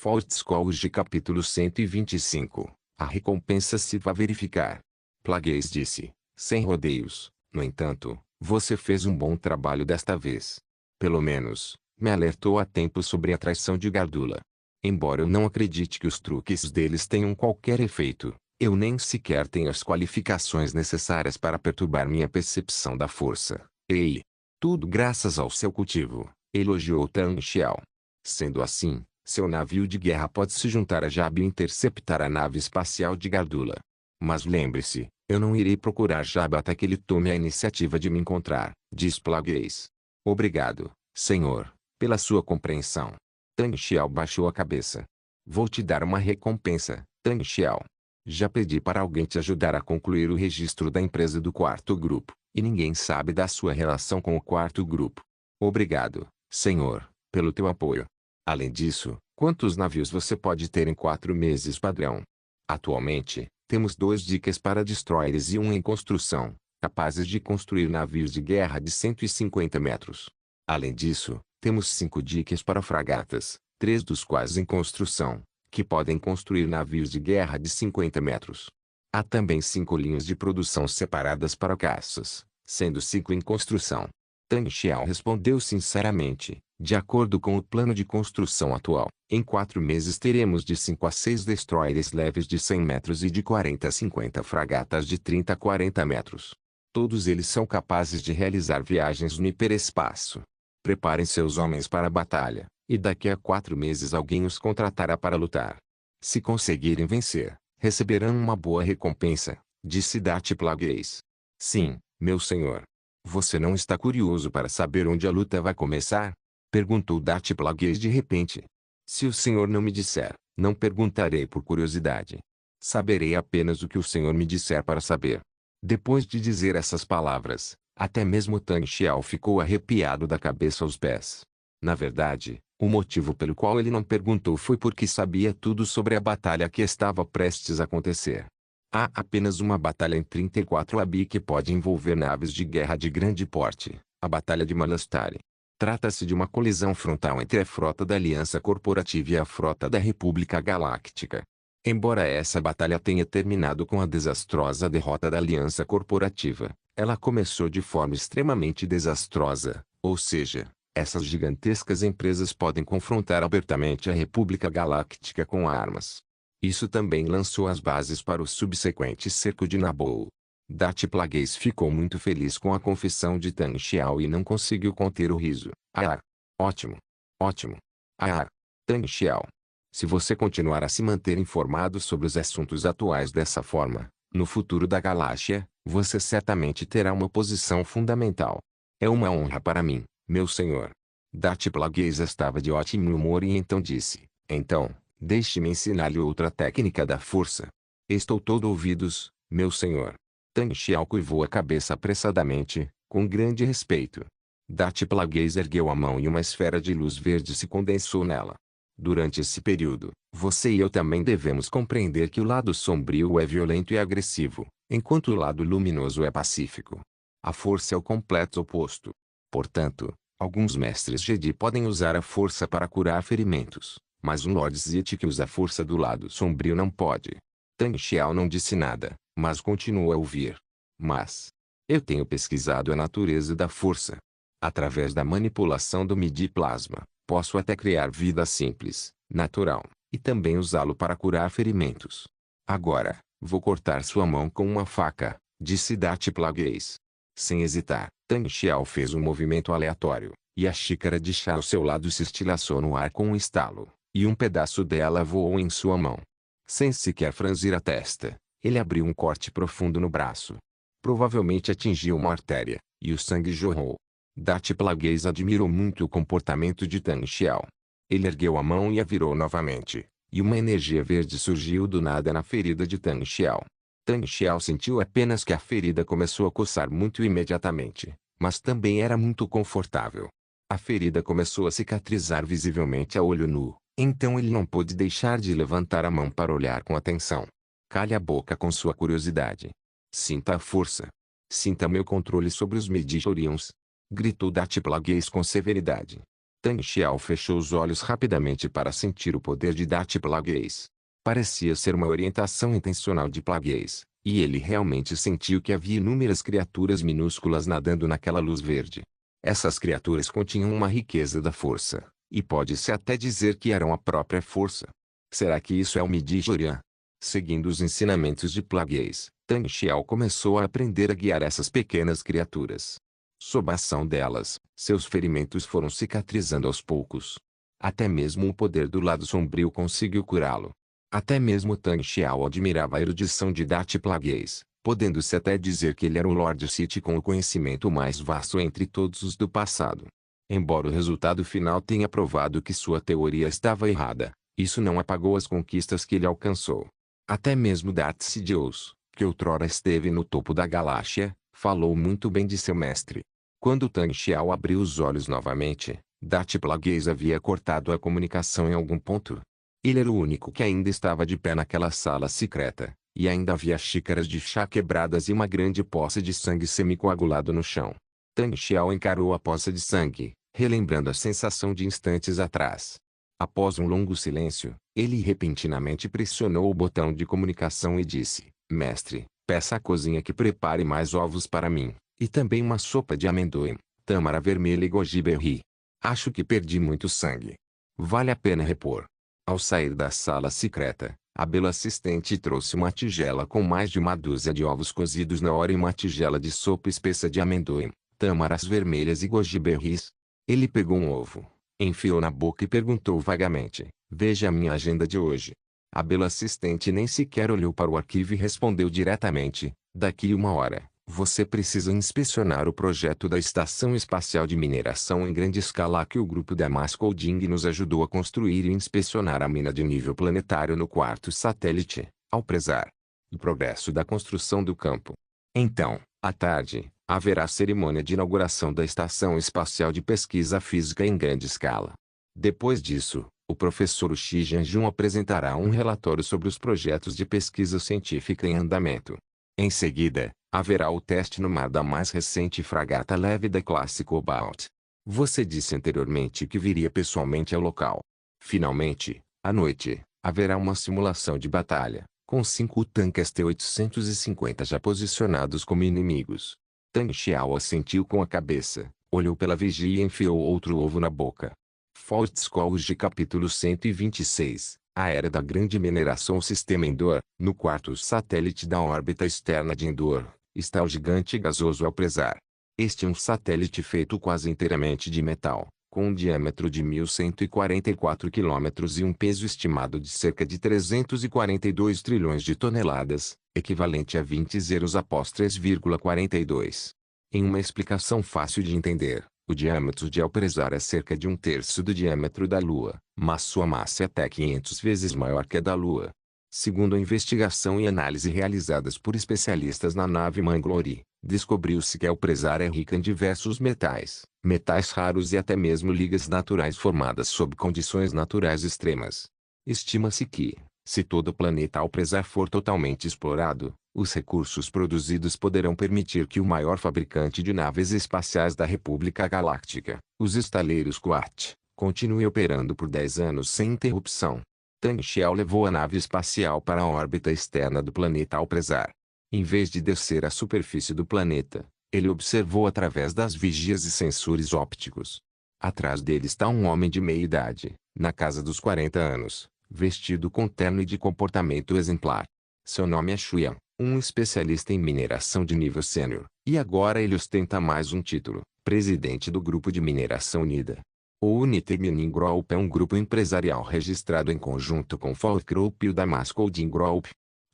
Fault College capítulo 125. A recompensa se vai verificar. Plagueis disse, sem rodeios. No entanto, você fez um bom trabalho desta vez. Pelo menos, me alertou a tempo sobre a traição de Gardula. Embora eu não acredite que os truques deles tenham qualquer efeito, eu nem sequer tenho as qualificações necessárias para perturbar minha percepção da força. Ei! Tudo graças ao seu cultivo, elogiou Tan Xiao. Sendo assim, seu navio de guerra pode se juntar a Jab e interceptar a nave espacial de Gardula. Mas lembre-se, eu não irei procurar Jab até que ele tome a iniciativa de me encontrar, diz Plagueis. Obrigado, senhor, pela sua compreensão. Tan Xiao baixou a cabeça. Vou te dar uma recompensa, Tan Xiao. Já pedi para alguém te ajudar a concluir o registro da empresa do quarto grupo, e ninguém sabe da sua relação com o quarto grupo. Obrigado, senhor, pelo teu apoio. Além disso, quantos navios você pode ter em 4 meses padrão? Atualmente, temos 2 diques para destroyers e um em construção, capazes de construir navios de guerra de 150 metros. Além disso, temos 5 diques para fragatas, 3 dos quais em construção, que podem construir navios de guerra de 50 metros. Há também 5 linhas de produção separadas para caças, sendo 5 em construção. Tan Xiao respondeu sinceramente, de acordo com o plano de construção atual, em 4 meses teremos de 5 a 6 destroyers leves de 100 metros e de 40 a 50 fragatas de 30 a 40 metros. Todos eles são capazes de realizar viagens no hiperespaço. Preparem seus homens para a batalha, e daqui a 4 meses alguém os contratará para lutar. Se conseguirem vencer, receberão uma boa recompensa, disse Darth Plagueis. Sim, meu senhor. Você não está curioso para saber onde a luta vai começar? Perguntou Darth Plagueis de repente. Se o senhor não me disser, não perguntarei por curiosidade. Saberei apenas o que o senhor me disser para saber. Depois de dizer essas palavras, até mesmo Tan Xiao ficou arrepiado da cabeça aos pés. Na verdade, o motivo pelo qual ele não perguntou foi porque sabia tudo sobre a batalha que estava prestes a acontecer. Há apenas uma batalha em 34 AB que pode envolver naves de guerra de grande porte, a Batalha de Malastare. Trata-se de uma colisão frontal entre a frota da Aliança Corporativa e a frota da República Galáctica. Embora essa batalha tenha terminado com a desastrosa derrota da Aliança Corporativa, ela começou de forma extremamente desastrosa, ou seja, essas gigantescas empresas podem confrontar abertamente a República Galáctica com armas. Isso também lançou as bases para o subsequente cerco de Naboo. Darth Plagueis ficou muito feliz com a confissão de Tan Xiao e não conseguiu conter o riso. Ah! Ótimo! Ótimo! Ah! Tan Xiao. Se você continuar a se manter informado sobre os assuntos atuais dessa forma, no futuro da galáxia, você certamente terá uma posição fundamental. É uma honra para mim, meu senhor. Darth Plagueis estava de ótimo humor e então disse, então, deixe-me ensinar-lhe outra técnica da força. Estou todo ouvidos, meu senhor. Tan Xiao curvou a cabeça apressadamente, com grande respeito. Darth Plagueis ergueu a mão e uma esfera de luz verde se condensou nela. Durante esse período, você e eu também devemos compreender que o lado sombrio é violento e agressivo, enquanto o lado luminoso é pacífico. A força é o completo oposto. Portanto, alguns mestres Jedi podem usar a força para curar ferimentos, mas um Lord Sith que usa a força do lado sombrio não pode. Tan Xiao não disse nada, mas continuou a ouvir. Mas eu tenho pesquisado a natureza da força. Através da manipulação do midi-plasma, posso até criar vida simples, natural, e também usá-lo para curar ferimentos. Agora, vou cortar sua mão com uma faca, disse Darth Plagueis. Sem hesitar, Tan Xiao fez um movimento aleatório, e a xícara de chá ao seu lado se estilhaçou no ar com um estalo, e um pedaço dela voou em sua mão. Sem sequer franzir a testa, ele abriu um corte profundo no braço. Provavelmente atingiu uma artéria, e o sangue jorrou. Darth Plagueis admirou muito o comportamento de Tan Xiao. Ele ergueu a mão e a virou novamente, e uma energia verde surgiu do nada na ferida de Tan Xiao. Tan Xiao sentiu apenas que a ferida começou a coçar muito imediatamente, mas também era muito confortável. A ferida começou a cicatrizar visivelmente a olho nu, então ele não pôde deixar de levantar a mão para olhar com atenção. Cale a boca com sua curiosidade. Sinta a força. Sinta meu controle sobre os Midi-chlorians, gritou Darth Plagueis com severidade. Tang Xiao fechou os olhos rapidamente para sentir o poder de Dat Plagueis. Parecia ser uma orientação intencional de Plagueis, e ele realmente sentiu que havia inúmeras criaturas minúsculas nadando naquela luz verde. Essas criaturas continham uma riqueza da força, e pode-se até dizer que eram a própria força. Será que isso é o Midi-chlorian? Seguindo os ensinamentos de Plagueis, Tang Xiao começou a aprender a guiar essas pequenas criaturas. Sob a ação delas, seus ferimentos foram cicatrizando aos poucos. Até mesmo o poder do lado sombrio conseguiu curá-lo. Até mesmo Tang Xiao admirava a erudição de Dat Plagueis, podendo-se até dizer que ele era o Lord Sith com o conhecimento mais vasto entre todos os do passado. Embora o resultado final tenha provado que sua teoria estava errada, isso não apagou as conquistas que ele alcançou. Até mesmo Darth Sidious, que outrora esteve no topo da galáxia, falou muito bem de seu mestre. Quando Tang Xiao abriu os olhos novamente, Dat Plagueis havia cortado a comunicação em algum ponto. Ele era o único que ainda estava de pé naquela sala secreta, e ainda havia xícaras de chá quebradas e uma grande poça de sangue semicoagulado no chão. Tang Xiao encarou a poça de sangue, relembrando a sensação de instantes atrás. Após um longo silêncio, ele repentinamente pressionou o botão de comunicação e disse: Mestre, peça à cozinha que prepare mais ovos para mim, e também uma sopa de amendoim, tâmara vermelha e goji berry. Acho que perdi muito sangue. Vale a pena repor. Ao sair da sala secreta, a bela assistente trouxe uma tigela com mais de uma dúzia de ovos cozidos na hora e uma tigela de sopa espessa de amendoim, tâmaras vermelhas e goji berries. Ele pegou um ovo, enfiou na boca e perguntou vagamente: Veja a minha agenda de hoje. A bela assistente nem sequer olhou para o arquivo e respondeu diretamente: Daqui 1 hora, você precisa inspecionar o projeto da Estação Espacial de Mineração em grande escala que o grupo Damask Holding nos ajudou a construir e inspecionar a mina de nível planetário no quarto satélite, ao prezar do progresso da construção do campo. Então, à tarde, haverá cerimônia de inauguração da Estação Espacial de Pesquisa Física em grande escala. Depois disso, o professor Xi Jianjun apresentará um relatório sobre os projetos de pesquisa científica em andamento. Em seguida, haverá o teste no mar da mais recente fragata leve da classe Cobalt. Você disse anteriormente que viria pessoalmente ao local. Finalmente, à noite, haverá uma simulação de batalha, com 5 tanques T-850 já posicionados como inimigos. Tang Xiao assentiu com a cabeça, olhou pela vigia e enfiou outro ovo na boca. Fault Scholes capítulo 126, a era da grande mineração. O sistema Endor, no quarto satélite da órbita externa de Endor, está o gigante gasoso ao prezar. Este é um satélite feito quase inteiramente de metal, com um diâmetro de 1.144 km e um peso estimado de cerca de 342 trilhões de toneladas, equivalente a 20 zeros após 3,42. Em uma explicação fácil de entender, o diâmetro de Alprezar é cerca de 1/3 do diâmetro da Lua, mas sua massa é até 500 vezes maior que a da Lua. Segundo a investigação e análise realizadas por especialistas na nave Manglore, descobriu-se que Alprezar é rica em diversos metais, metais raros e até mesmo ligas naturais formadas sob condições naturais extremas. Estima-se que, se todo o planeta Alprezar for totalmente explorado, os recursos produzidos poderão permitir que o maior fabricante de naves espaciais da República Galáctica, os estaleiros Quat, continue operando por 10 anos sem interrupção. Tang Xiao levou a nave espacial para a órbita externa do planeta Alprezar. Em vez de descer à superfície do planeta, ele observou através das vigias e sensores ópticos. Atrás dele está um homem de meia idade, na casa dos 40 anos, vestido com terno e de comportamento exemplar. Seu nome é Xuyan, um especialista em mineração de nível sênior, e agora ele ostenta mais um título: presidente do Grupo de Mineração Unida. O Unity Mining Group é um grupo empresarial registrado em conjunto com o Fault Group e o Damask Holding Group.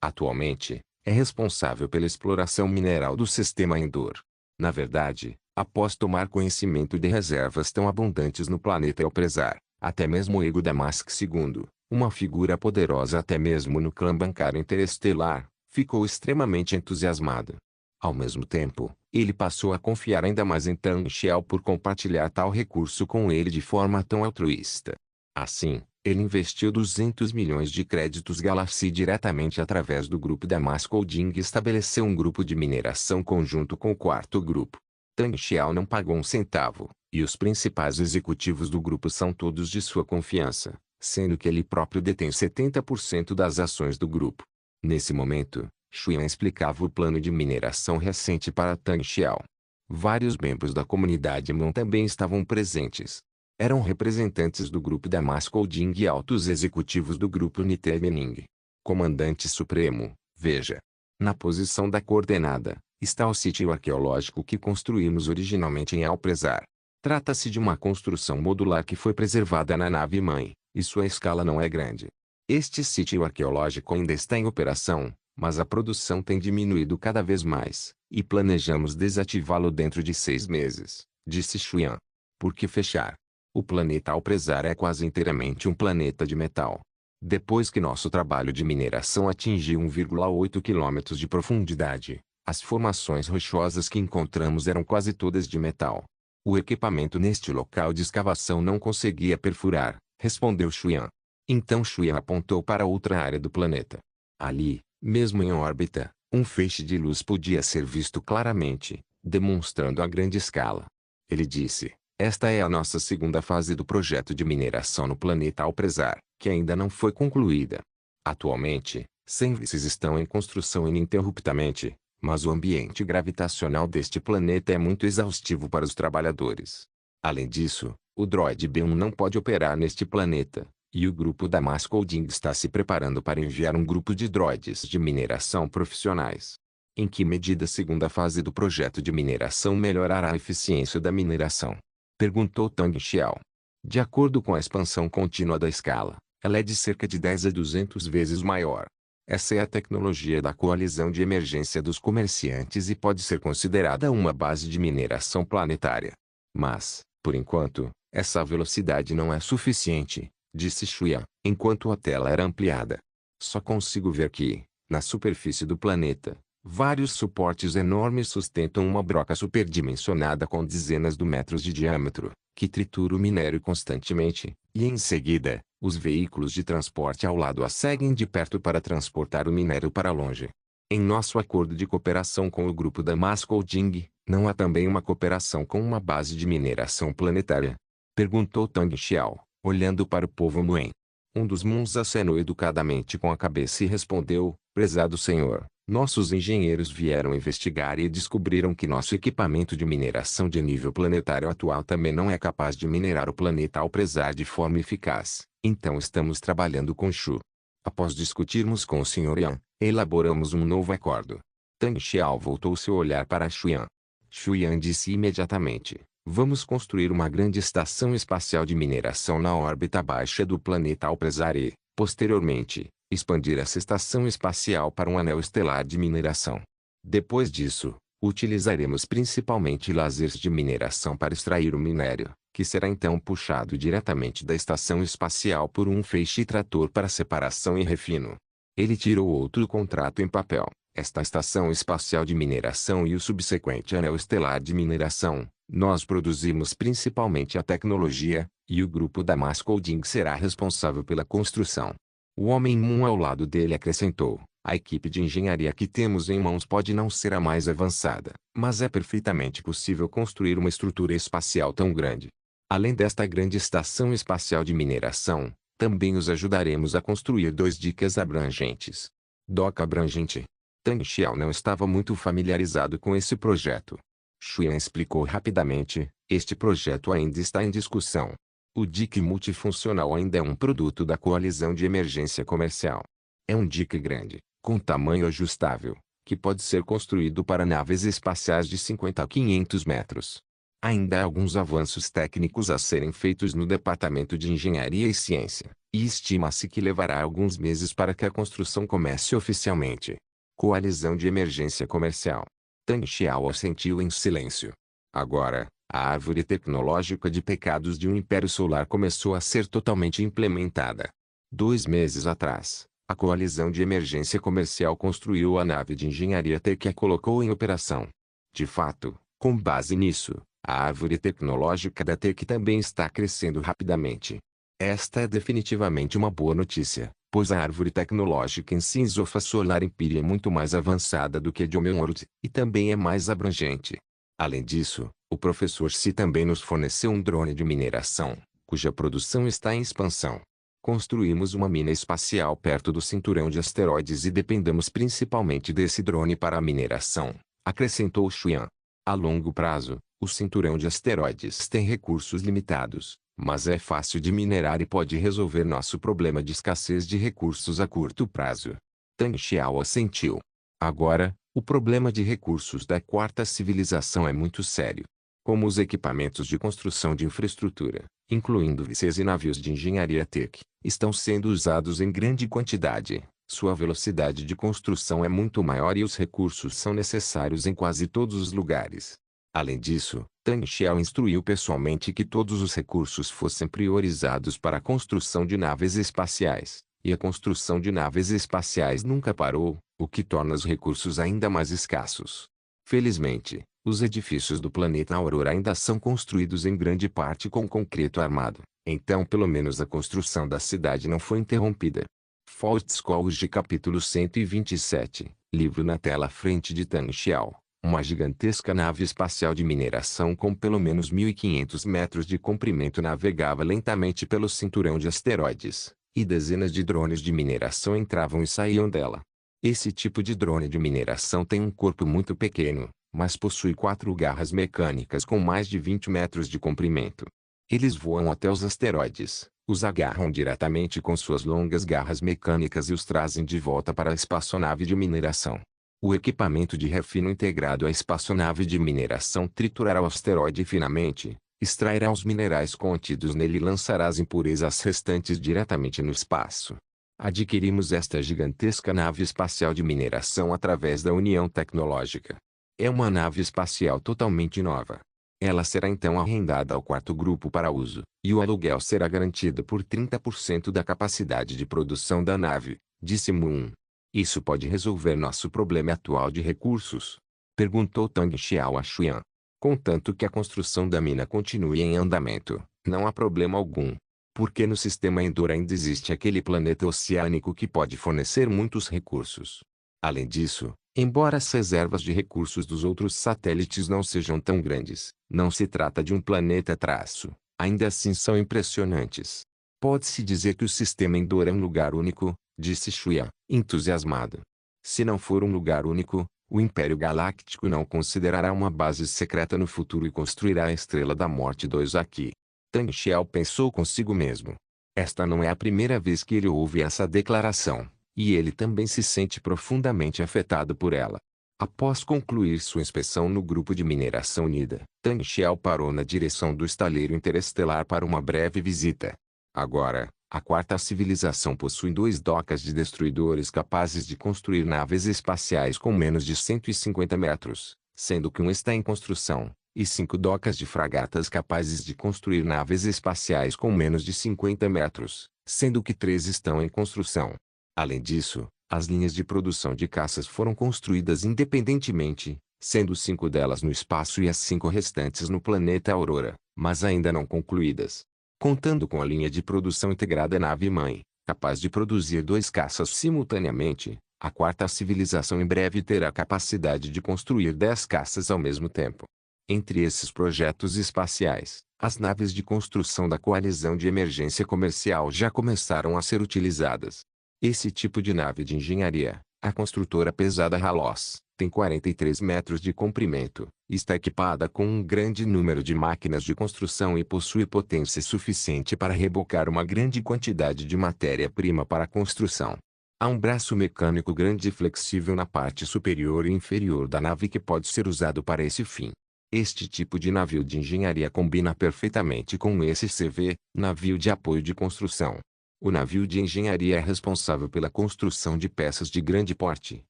Atualmente, é responsável pela exploração mineral do sistema Endor. Na verdade, após tomar conhecimento de reservas tão abundantes no planeta Alprezar, até mesmo o Ego Damask II, uma figura poderosa até mesmo no clã bancário interestelar, ficou extremamente entusiasmado. Ao mesmo tempo, ele passou a confiar ainda mais em Tang Xiao por compartilhar tal recurso com ele de forma tão altruísta. Assim, ele investiu 200 milhões de créditos Galaxy diretamente através do grupo Damask Holding e estabeleceu um grupo de mineração conjunto com o quarto grupo. Tang Xiao não pagou um centavo, e os principais executivos do grupo são todos de sua confiança, sendo que ele próprio detém 70% das ações do grupo. Nesse momento, Xuan explicava o plano de mineração recente para Tang Xiao. Vários membros da comunidade Mon também estavam presentes. Eram representantes do grupo Damasco Holding e altos executivos do grupo Nitemening. Comandante Supremo, veja. Na posição da coordenada, está o sítio arqueológico que construímos originalmente em Alprezar. Trata-se de uma construção modular que foi preservada na nave-mãe, e sua escala não é grande. Este sítio arqueológico ainda está em operação, mas a produção tem diminuído cada vez mais, e planejamos desativá-lo dentro de 6 meses, disse Xuan. Por que fechar? O planeta Alprezar é quase inteiramente um planeta de metal. Depois que nosso trabalho de mineração atingiu 1,8 km de profundidade, as formações rochosas que encontramos eram quase todas de metal. O equipamento neste local de escavação não conseguia perfurar, respondeu Xuan. Então Xuan apontou para outra área do planeta. Ali, mesmo em órbita, um feixe de luz podia ser visto claramente, demonstrando a grande escala. Ele disse, esta é a nossa segunda fase do projeto de mineração no planeta Alprezar, que ainda não foi concluída. Atualmente, 100 vices estão em construção ininterruptamente, mas o ambiente gravitacional deste planeta é muito exaustivo para os trabalhadores. Além disso, o droide B1 não pode operar neste planeta, e o grupo Damasco Holding está se preparando para enviar um grupo de droides de mineração profissionais. Em que medida a segunda fase do projeto de mineração melhorará a eficiência da mineração? Perguntou Tang Xiao. De acordo com a expansão contínua da escala, ela é de cerca de 10 a 200 vezes maior. Essa é a tecnologia da coalizão de emergência dos comerciantes e pode ser considerada uma base de mineração planetária. Mas, por enquanto, essa velocidade não é suficiente, disse Xuan, enquanto a tela era ampliada. Só consigo ver que, na superfície do planeta, vários suportes enormes sustentam uma broca superdimensionada com dezenas de metros de diâmetro, que tritura o minério constantemente, e em seguida, os veículos de transporte ao lado a seguem de perto para transportar o minério para longe. Em nosso acordo de cooperação com o grupo Damasco Holding, não há também uma cooperação com uma base de mineração planetária? Perguntou Tang Xiao, olhando para o povo Muen. Um dos Muns acenou educadamente com a cabeça e respondeu, prezado senhor, nossos engenheiros vieram investigar e descobriram que nosso equipamento de mineração de nível planetário atual também não é capaz de minerar o planeta Alprezar de forma eficaz, então estamos trabalhando com Shu. Após discutirmos com o Sr. Yan, elaboramos um novo acordo. Tang Xiao voltou seu olhar para Xuan. Xuan disse imediatamente, vamos construir uma grande estação espacial de mineração na órbita baixa do planeta Alprezar e, posteriormente, expandir essa estação espacial para um anel estelar de mineração. Depois disso, utilizaremos principalmente lasers de mineração para extrair o minério, que será então puxado diretamente da estação espacial por um feixe trator para separação e refino. Ele tirou outro contrato em papel. Esta estação espacial de mineração e o subsequente anel estelar de mineração, nós produzimos principalmente a tecnologia, e o grupo Damasco Holding será responsável pela construção. O homem Moon ao lado dele acrescentou, a equipe de engenharia que temos em mãos pode não ser a mais avançada, mas é perfeitamente possível construir uma estrutura espacial tão grande. Além desta grande estação espacial de mineração, também os ajudaremos a construir 2 dicas abrangentes. Doca abrangente. Tang Xiao não estava muito familiarizado com esse projeto. Xuan explicou rapidamente, este projeto ainda está em discussão. O dique multifuncional ainda é um produto da coalizão de emergência comercial. É um dique grande, com tamanho ajustável, que pode ser construído para naves espaciais de 50 a 500 metros. Ainda há alguns avanços técnicos a serem feitos no Departamento de Engenharia e Ciência, e estima-se que levará alguns meses para que a construção comece oficialmente. Coalizão de emergência comercial. Tang Xiao assentiu em silêncio. Agora, a árvore tecnológica de pecados de um império solar começou a ser totalmente implementada. 2 meses atrás, a coalizão de emergência comercial construiu a nave de engenharia T que a colocou em operação. De fato, com base nisso, a árvore tecnológica da TEC também está crescendo rapidamente. Esta é definitivamente uma boa notícia, pois a árvore tecnológica em Sinzofa Solar Empire é muito mais avançada do que a de Omeonworld, e também é mais abrangente. Além disso, o professor Xi também nos forneceu um drone de mineração, cuja produção está em expansão. Construímos uma mina espacial perto do cinturão de asteroides e dependemos principalmente desse drone para a mineração, acrescentou Xuan. A longo prazo, o cinturão de asteroides tem recursos limitados, mas é fácil de minerar e pode resolver nosso problema de escassez de recursos a curto prazo. Tang Xiao assentiu. Agora, o problema de recursos da quarta civilização é muito sério. Como os equipamentos de construção de infraestrutura, incluindo VCs e navios de engenharia tech, estão sendo usados em grande quantidade, sua velocidade de construção é muito maior e os recursos são necessários em quase todos os lugares. Além disso, Tang Xiao instruiu pessoalmente que todos os recursos fossem priorizados para a construção de naves espaciais, e a construção de naves espaciais nunca parou, o que torna os recursos ainda mais escassos. Felizmente, os edifícios do planeta Aurora ainda são construídos em grande parte com concreto armado, então pelo menos a construção da cidade não foi interrompida. Fault Scholes capítulo 127, livro na tela frente de Tang Xiao. Uma gigantesca nave espacial de mineração com pelo menos 1.500 metros de comprimento navegava lentamente pelo cinturão de asteroides, e dezenas de drones de mineração entravam e saíam dela. Esse tipo de drone de mineração tem um corpo muito pequeno, mas possui 4 garras mecânicas com mais de 20 metros de comprimento. Eles voam até os asteroides, os agarram diretamente com suas longas garras mecânicas e os trazem de volta para a espaçonave de mineração. O equipamento de refino integrado à espaçonave de mineração triturará o asteroide finamente, extrairá os minerais contidos nele e lançará as impurezas restantes diretamente no espaço. Adquirimos esta gigantesca nave espacial de mineração através da União Tecnológica. É uma nave espacial totalmente nova. Ela será então arrendada ao quarto grupo para uso, e o aluguel será garantido por 30% da capacidade de produção da nave, disse Moon. Isso pode resolver nosso problema atual de recursos? Perguntou Tang Xiao a Xuan. Contanto que a construção da mina continue em andamento, não há problema algum. Porque no sistema Endor ainda existe aquele planeta oceânico que pode fornecer muitos recursos. Além disso, embora as reservas de recursos dos outros satélites não sejam tão grandes, não se trata de um planeta traço, ainda assim são impressionantes. Pode-se dizer que o sistema Endor é um lugar único, disse Xuan, entusiasmado. Se não for um lugar único, o Império Galáctico não considerará uma base secreta no futuro e construirá a Estrela da Morte 2 aqui. Tang Xiao pensou consigo mesmo. Esta não é a primeira vez que ele ouve essa declaração, e ele também se sente profundamente afetado por ela. Após concluir sua inspeção no grupo de mineração unida, Tang Xiao parou na direção do estaleiro interestelar para uma breve visita. Agora, a quarta civilização possui 2 docas de destruidores capazes de construir naves espaciais com menos de 150 metros, sendo que um está em construção, e 5 docas de fragatas capazes de construir naves espaciais com menos de 50 metros, sendo que 3 estão em construção. Além disso, as linhas de produção de caças foram construídas independentemente, sendo 5 delas no espaço e as 5 restantes no planeta Aurora, mas ainda não concluídas. Contando com a linha de produção integrada nave-mãe, capaz de produzir 2 caças simultaneamente, a quarta civilização em breve terá a capacidade de construir 10 caças ao mesmo tempo. Entre esses projetos espaciais, as naves de construção da Coalizão de Emergência Comercial já começaram a ser utilizadas. Esse tipo de nave de engenharia, a construtora pesada Halos, tem 43 metros de comprimento, está equipada com um grande número de máquinas de construção e possui potência suficiente para rebocar uma grande quantidade de matéria-prima para a construção. Há um braço mecânico grande e flexível na parte superior e inferior da nave que pode ser usado para esse fim. Este tipo de navio de engenharia combina perfeitamente com o SCV, navio de apoio de construção. O navio de engenharia é responsável pela construção de peças de grande porte,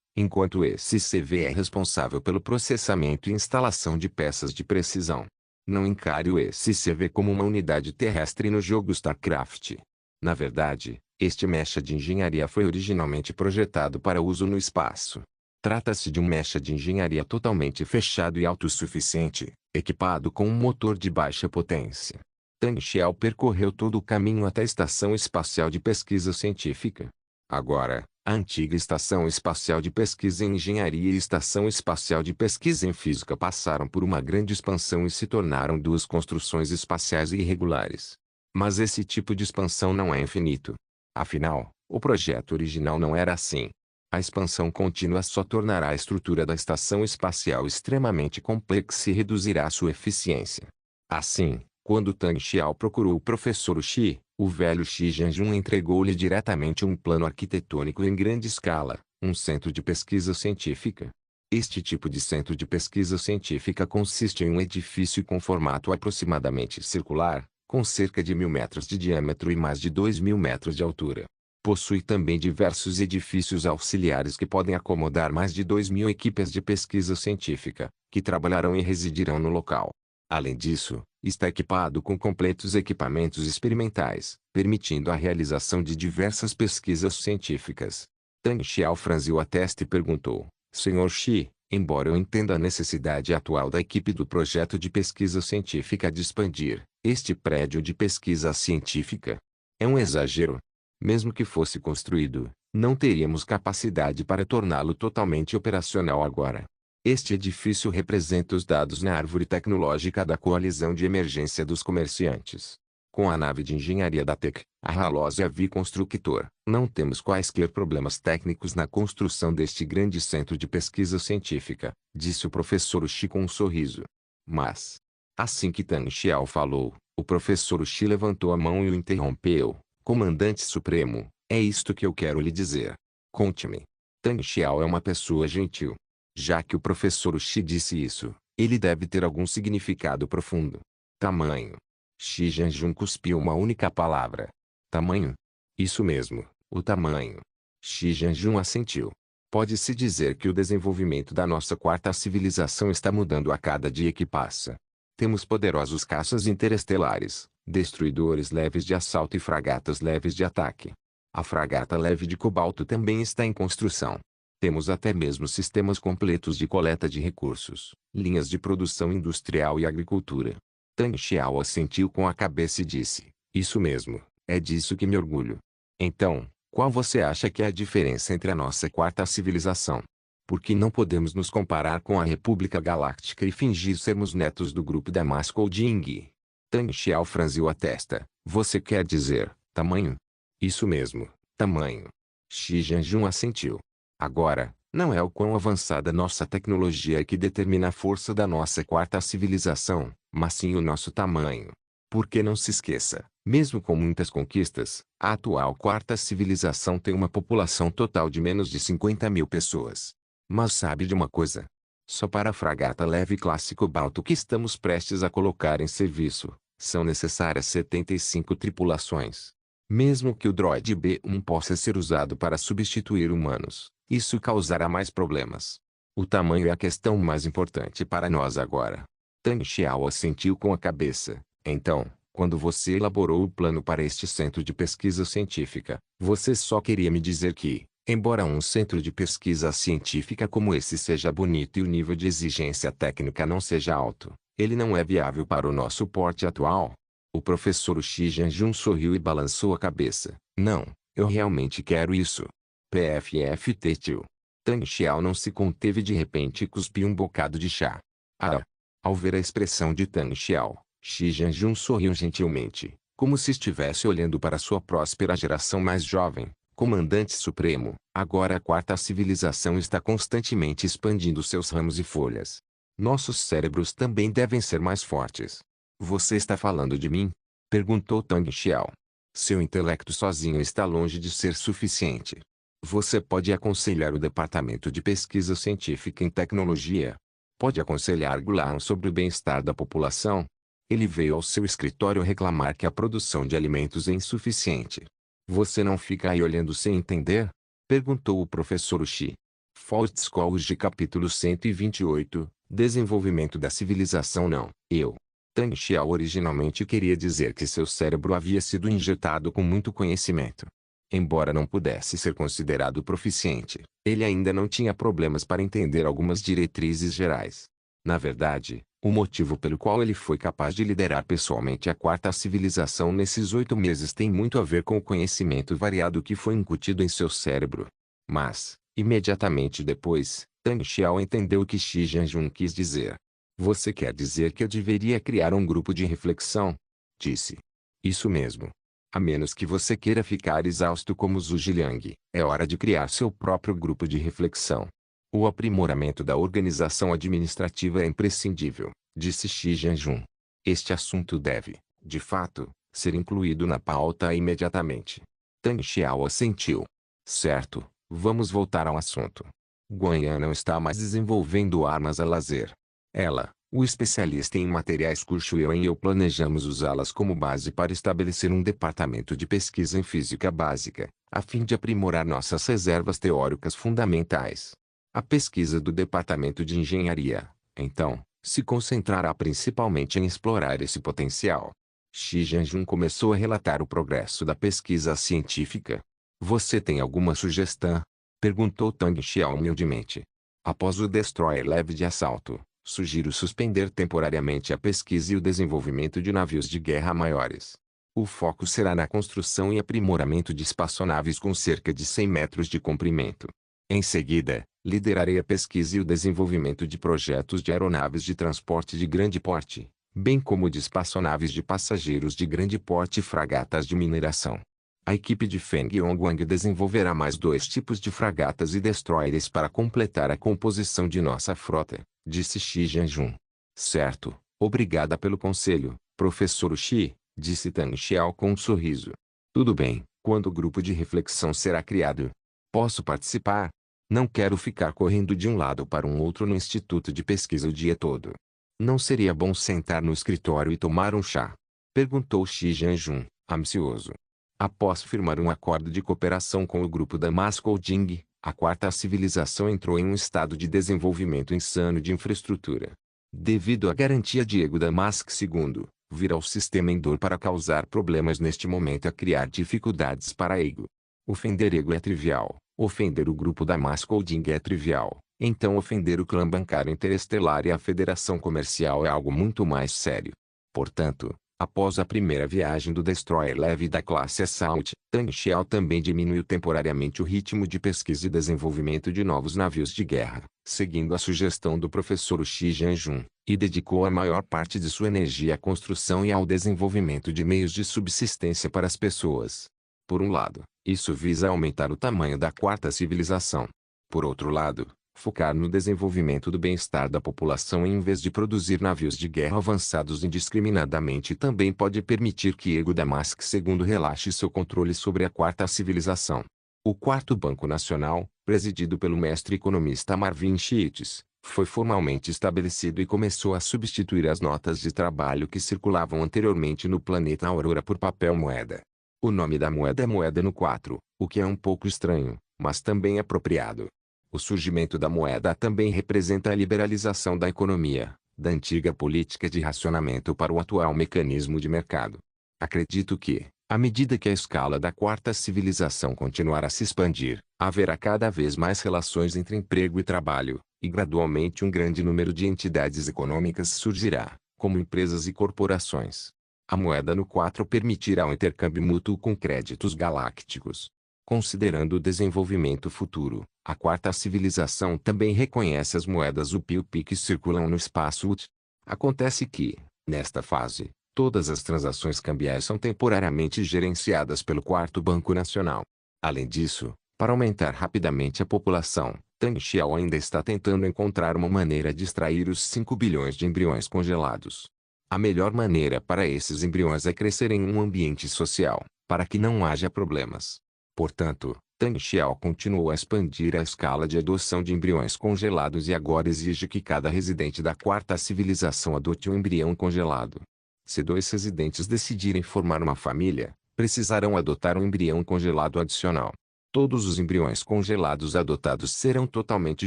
enquanto o SCV é responsável pelo processamento e instalação de peças de precisão. Não encare o SCV como uma unidade terrestre no jogo StarCraft. Na verdade, este mecha de engenharia foi originalmente projetado para uso no espaço. Trata-se de um mecha de engenharia totalmente fechado e autossuficiente, equipado com um motor de baixa potência. Tang Xiao percorreu todo o caminho até a Estação Espacial de Pesquisa Científica. Agora, A antiga Estação Espacial de Pesquisa em Engenharia e Estação Espacial de Pesquisa em Física passaram por uma grande expansão e se tornaram duas construções espaciais irregulares. Mas esse tipo de expansão não é infinito. Afinal, o projeto original não era assim. A expansão contínua só tornará a estrutura da estação espacial extremamente complexa e reduzirá sua eficiência. Assim, quando Tang Xiao procurou o professor Xi, o velho Xi Jianjun entregou-lhe diretamente um plano arquitetônico em grande escala, um centro de pesquisa científica. Este tipo de centro de pesquisa científica consiste em um edifício com formato aproximadamente circular, com cerca de 1.000 metros de diâmetro e mais de 2.000 metros de altura. Possui também diversos edifícios auxiliares que podem acomodar mais de 2.000 equipes de pesquisa científica, que trabalharão e residirão no local. Além disso, está equipado com completos equipamentos experimentais, permitindo a realização de diversas pesquisas científicas. Tang Xiao franziu a testa e perguntou: Senhor Xi, embora eu entenda a necessidade atual da equipe do projeto de pesquisa científica de expandir este prédio de pesquisa científica, é um exagero. Mesmo que fosse construído, não teríamos capacidade para torná-lo totalmente operacional agora. Este edifício representa os dados na árvore tecnológica da Coalizão de Emergência dos Comerciantes. Com a nave de engenharia da TEC, a Ralosia V Constructor, não temos quaisquer problemas técnicos na construção deste grande centro de pesquisa científica, disse o professor Xi com um sorriso. Mas, assim que Tang Xiao falou, o professor Xi levantou a mão e o interrompeu. Comandante Supremo, é isto que eu quero lhe dizer. Conte-me. Tang Xiao é uma pessoa gentil. Já que o professor Xi disse isso, ele deve ter algum significado profundo. Tamanho. Xi Jianjun cuspiu uma única palavra. Tamanho? Isso mesmo, o tamanho. Xi Jianjun assentiu. Pode-se dizer que o desenvolvimento da nossa quarta civilização está mudando a cada dia que passa. Temos poderosos caças interestelares, destruidores leves de assalto e fragatas leves de ataque. A fragata leve de cobalto também está em construção. Temos até mesmo sistemas completos de coleta de recursos, linhas de produção industrial e agricultura. Tang Xiao assentiu com a cabeça e disse: Isso mesmo, é disso que me orgulho. Então, qual você acha que é a diferença entre a nossa quarta civilização? Por que não podemos nos comparar com a República Galáctica e fingir sermos netos do grupo Damasco Jing? Tang Xiao franziu a testa. Você quer dizer, tamanho? Isso mesmo, tamanho. Xi Jianjun assentiu. Agora, não é o quão avançada nossa tecnologia que determina a força da nossa quarta civilização, mas sim o nosso tamanho. Porque não se esqueça, mesmo com muitas conquistas, a atual quarta civilização tem uma população total de menos de 50.000 pessoas. Mas sabe de uma coisa? Só para a fragata leve classe Cobalto que estamos prestes a colocar em serviço, são necessárias 75 tripulações. Mesmo que o droide B-1 possa ser usado para substituir humanos, isso causará mais problemas. O tamanho é a questão mais importante para nós agora. Tang Xiao assentiu com a cabeça. Então, quando você elaborou o plano para este centro de pesquisa científica, você só queria me dizer que, embora um centro de pesquisa científica como esse seja bonito e o nível de exigência técnica não seja alto, ele não é viável para o nosso porte atual. O professor Xi Jianjun sorriu e balançou a cabeça. Não, eu realmente quero isso. PFFT tio. Tang Xiao não se conteve de repente e cuspiu um bocado de chá. Ah! Ao ver a expressão de Tang Xiao, Xi Jianjun sorriu gentilmente, como se estivesse olhando para sua próspera geração mais jovem. Comandante Supremo, agora a quarta civilização está constantemente expandindo seus ramos e folhas. Nossos cérebros também devem ser mais fortes. Você está falando de mim? Perguntou Tang Xiao. Seu intelecto sozinho está longe de ser suficiente. Você pode aconselhar o Departamento de Pesquisa Científica em Tecnologia. Pode aconselhar Gulan sobre o bem-estar da população. Ele veio ao seu escritório reclamar que a produção de alimentos é insuficiente. Você não fica aí olhando sem entender? Perguntou o professor Xi. Fault Scholars de capítulo 128, Desenvolvimento da Civilização não. Eu. Tang Xiao originalmente queria dizer que seu cérebro havia sido injetado com muito conhecimento. Embora não pudesse ser considerado proficiente, ele ainda não tinha problemas para entender algumas diretrizes gerais. Na verdade, o motivo pelo qual ele foi capaz de liderar pessoalmente a quarta civilização nesses 8 meses tem muito a ver com o conhecimento variado que foi incutido em seu cérebro. Mas, imediatamente depois, Tang Xiao entendeu o que Xi Jianjun quis dizer. Você quer dizer que eu deveria criar um grupo de reflexão? Disse. Isso mesmo. A menos que você queira ficar exausto como Zhu Ziliang, é hora de criar seu próprio grupo de reflexão. O aprimoramento da organização administrativa é imprescindível, disse Xi Jianjun. Este assunto deve, de fato, ser incluído na pauta imediatamente. Tang Xiao assentiu. Certo, vamos voltar ao assunto. Guanyan não está mais desenvolvendo armas a lazer. Ela, o especialista em materiais Kurshuyen e eu planejamos usá-las como base para estabelecer um departamento de pesquisa em física básica, a fim de aprimorar nossas reservas teóricas fundamentais. A pesquisa do departamento de engenharia, então, se concentrará principalmente em explorar esse potencial. Xi Jianjun começou a relatar o progresso da pesquisa científica. Você tem alguma sugestão? Perguntou Tang Xiao humildemente. Após o destroyer leve de assalto, sugiro suspender temporariamente a pesquisa e o desenvolvimento de navios de guerra maiores. O foco será na construção e aprimoramento de espaçonaves com cerca de 100 metros de comprimento. Em seguida, liderarei a pesquisa e o desenvolvimento de projetos de aeronaves de transporte de grande porte, bem como de espaçonaves de passageiros de grande porte e fragatas de mineração. A equipe de Feng Yongguang desenvolverá mais 2 tipos de fragatas e destroyers para completar a composição de nossa frota, disse Xi Jianjun. Certo, obrigada pelo conselho, professor Xi, disse Tang Xiao com um sorriso. Tudo bem, quando o grupo de reflexão será criado? Posso participar? Não quero ficar correndo de um lado para um outro no instituto de pesquisa o dia todo. Não seria bom sentar no escritório e tomar um chá? Perguntou Xi Jianjun, ambicioso. Após firmar um acordo de cooperação com o grupo Damasco Jing, a quarta civilização entrou em um estado de desenvolvimento insano de infraestrutura. Devido à garantia de Ego Damask II, virá o sistema Endor para causar problemas neste momento a criar dificuldades para Ego. Ofender Ego é trivial, ofender o grupo Damasco Jing é trivial, então ofender o clã bancário interestelar e a federação comercial é algo muito mais sério. Portanto, após a primeira viagem do destroyer leve da classe Assault, Tang Xiao também diminuiu temporariamente o ritmo de pesquisa e desenvolvimento de novos navios de guerra, seguindo a sugestão do professor Xi Jianjun, e dedicou a maior parte de sua energia à construção e ao desenvolvimento de meios de subsistência para as pessoas. Por um lado, isso visa aumentar o tamanho da quarta civilização. Por outro lado, focar no desenvolvimento do bem-estar da população em vez de produzir navios de guerra avançados indiscriminadamente também pode permitir que Ego Damask II relaxe seu controle sobre a quarta civilização. O quarto Banco Nacional, presidido pelo mestre economista Marvin Sheets, foi formalmente estabelecido e começou a substituir as notas de trabalho que circulavam anteriormente no planeta Aurora por papel moeda. O nome da moeda é moeda no 4, o que é um pouco estranho, mas também apropriado. O surgimento da moeda também representa a liberalização da economia, da antiga política de racionamento para o atual mecanismo de mercado. Acredito que, à medida que a escala da quarta civilização continuar a se expandir, haverá cada vez mais relações entre emprego e trabalho, e gradualmente um grande número de entidades econômicas surgirá, como empresas e corporações. A moeda no 4 permitirá o intercâmbio mútuo com créditos galácticos. Considerando o desenvolvimento futuro, a quarta civilização também reconhece as moedas UPI-UPI que circulam no espaço UT. Acontece que, nesta fase, todas as transações cambiais são temporariamente gerenciadas pelo quarto Banco Nacional. Além disso, para aumentar rapidamente a população, Tang Xiao ainda está tentando encontrar uma maneira de extrair os 5 bilhões de embriões congelados. A melhor maneira para esses embriões é crescer em um ambiente social, para que não haja problemas. Portanto, Tang Xiao continuou a expandir a escala de adoção de embriões congelados e agora exige que cada residente da quarta civilização adote um embrião congelado. Se 2 residentes decidirem formar uma família, precisarão adotar um embrião congelado adicional. Todos os embriões congelados adotados serão totalmente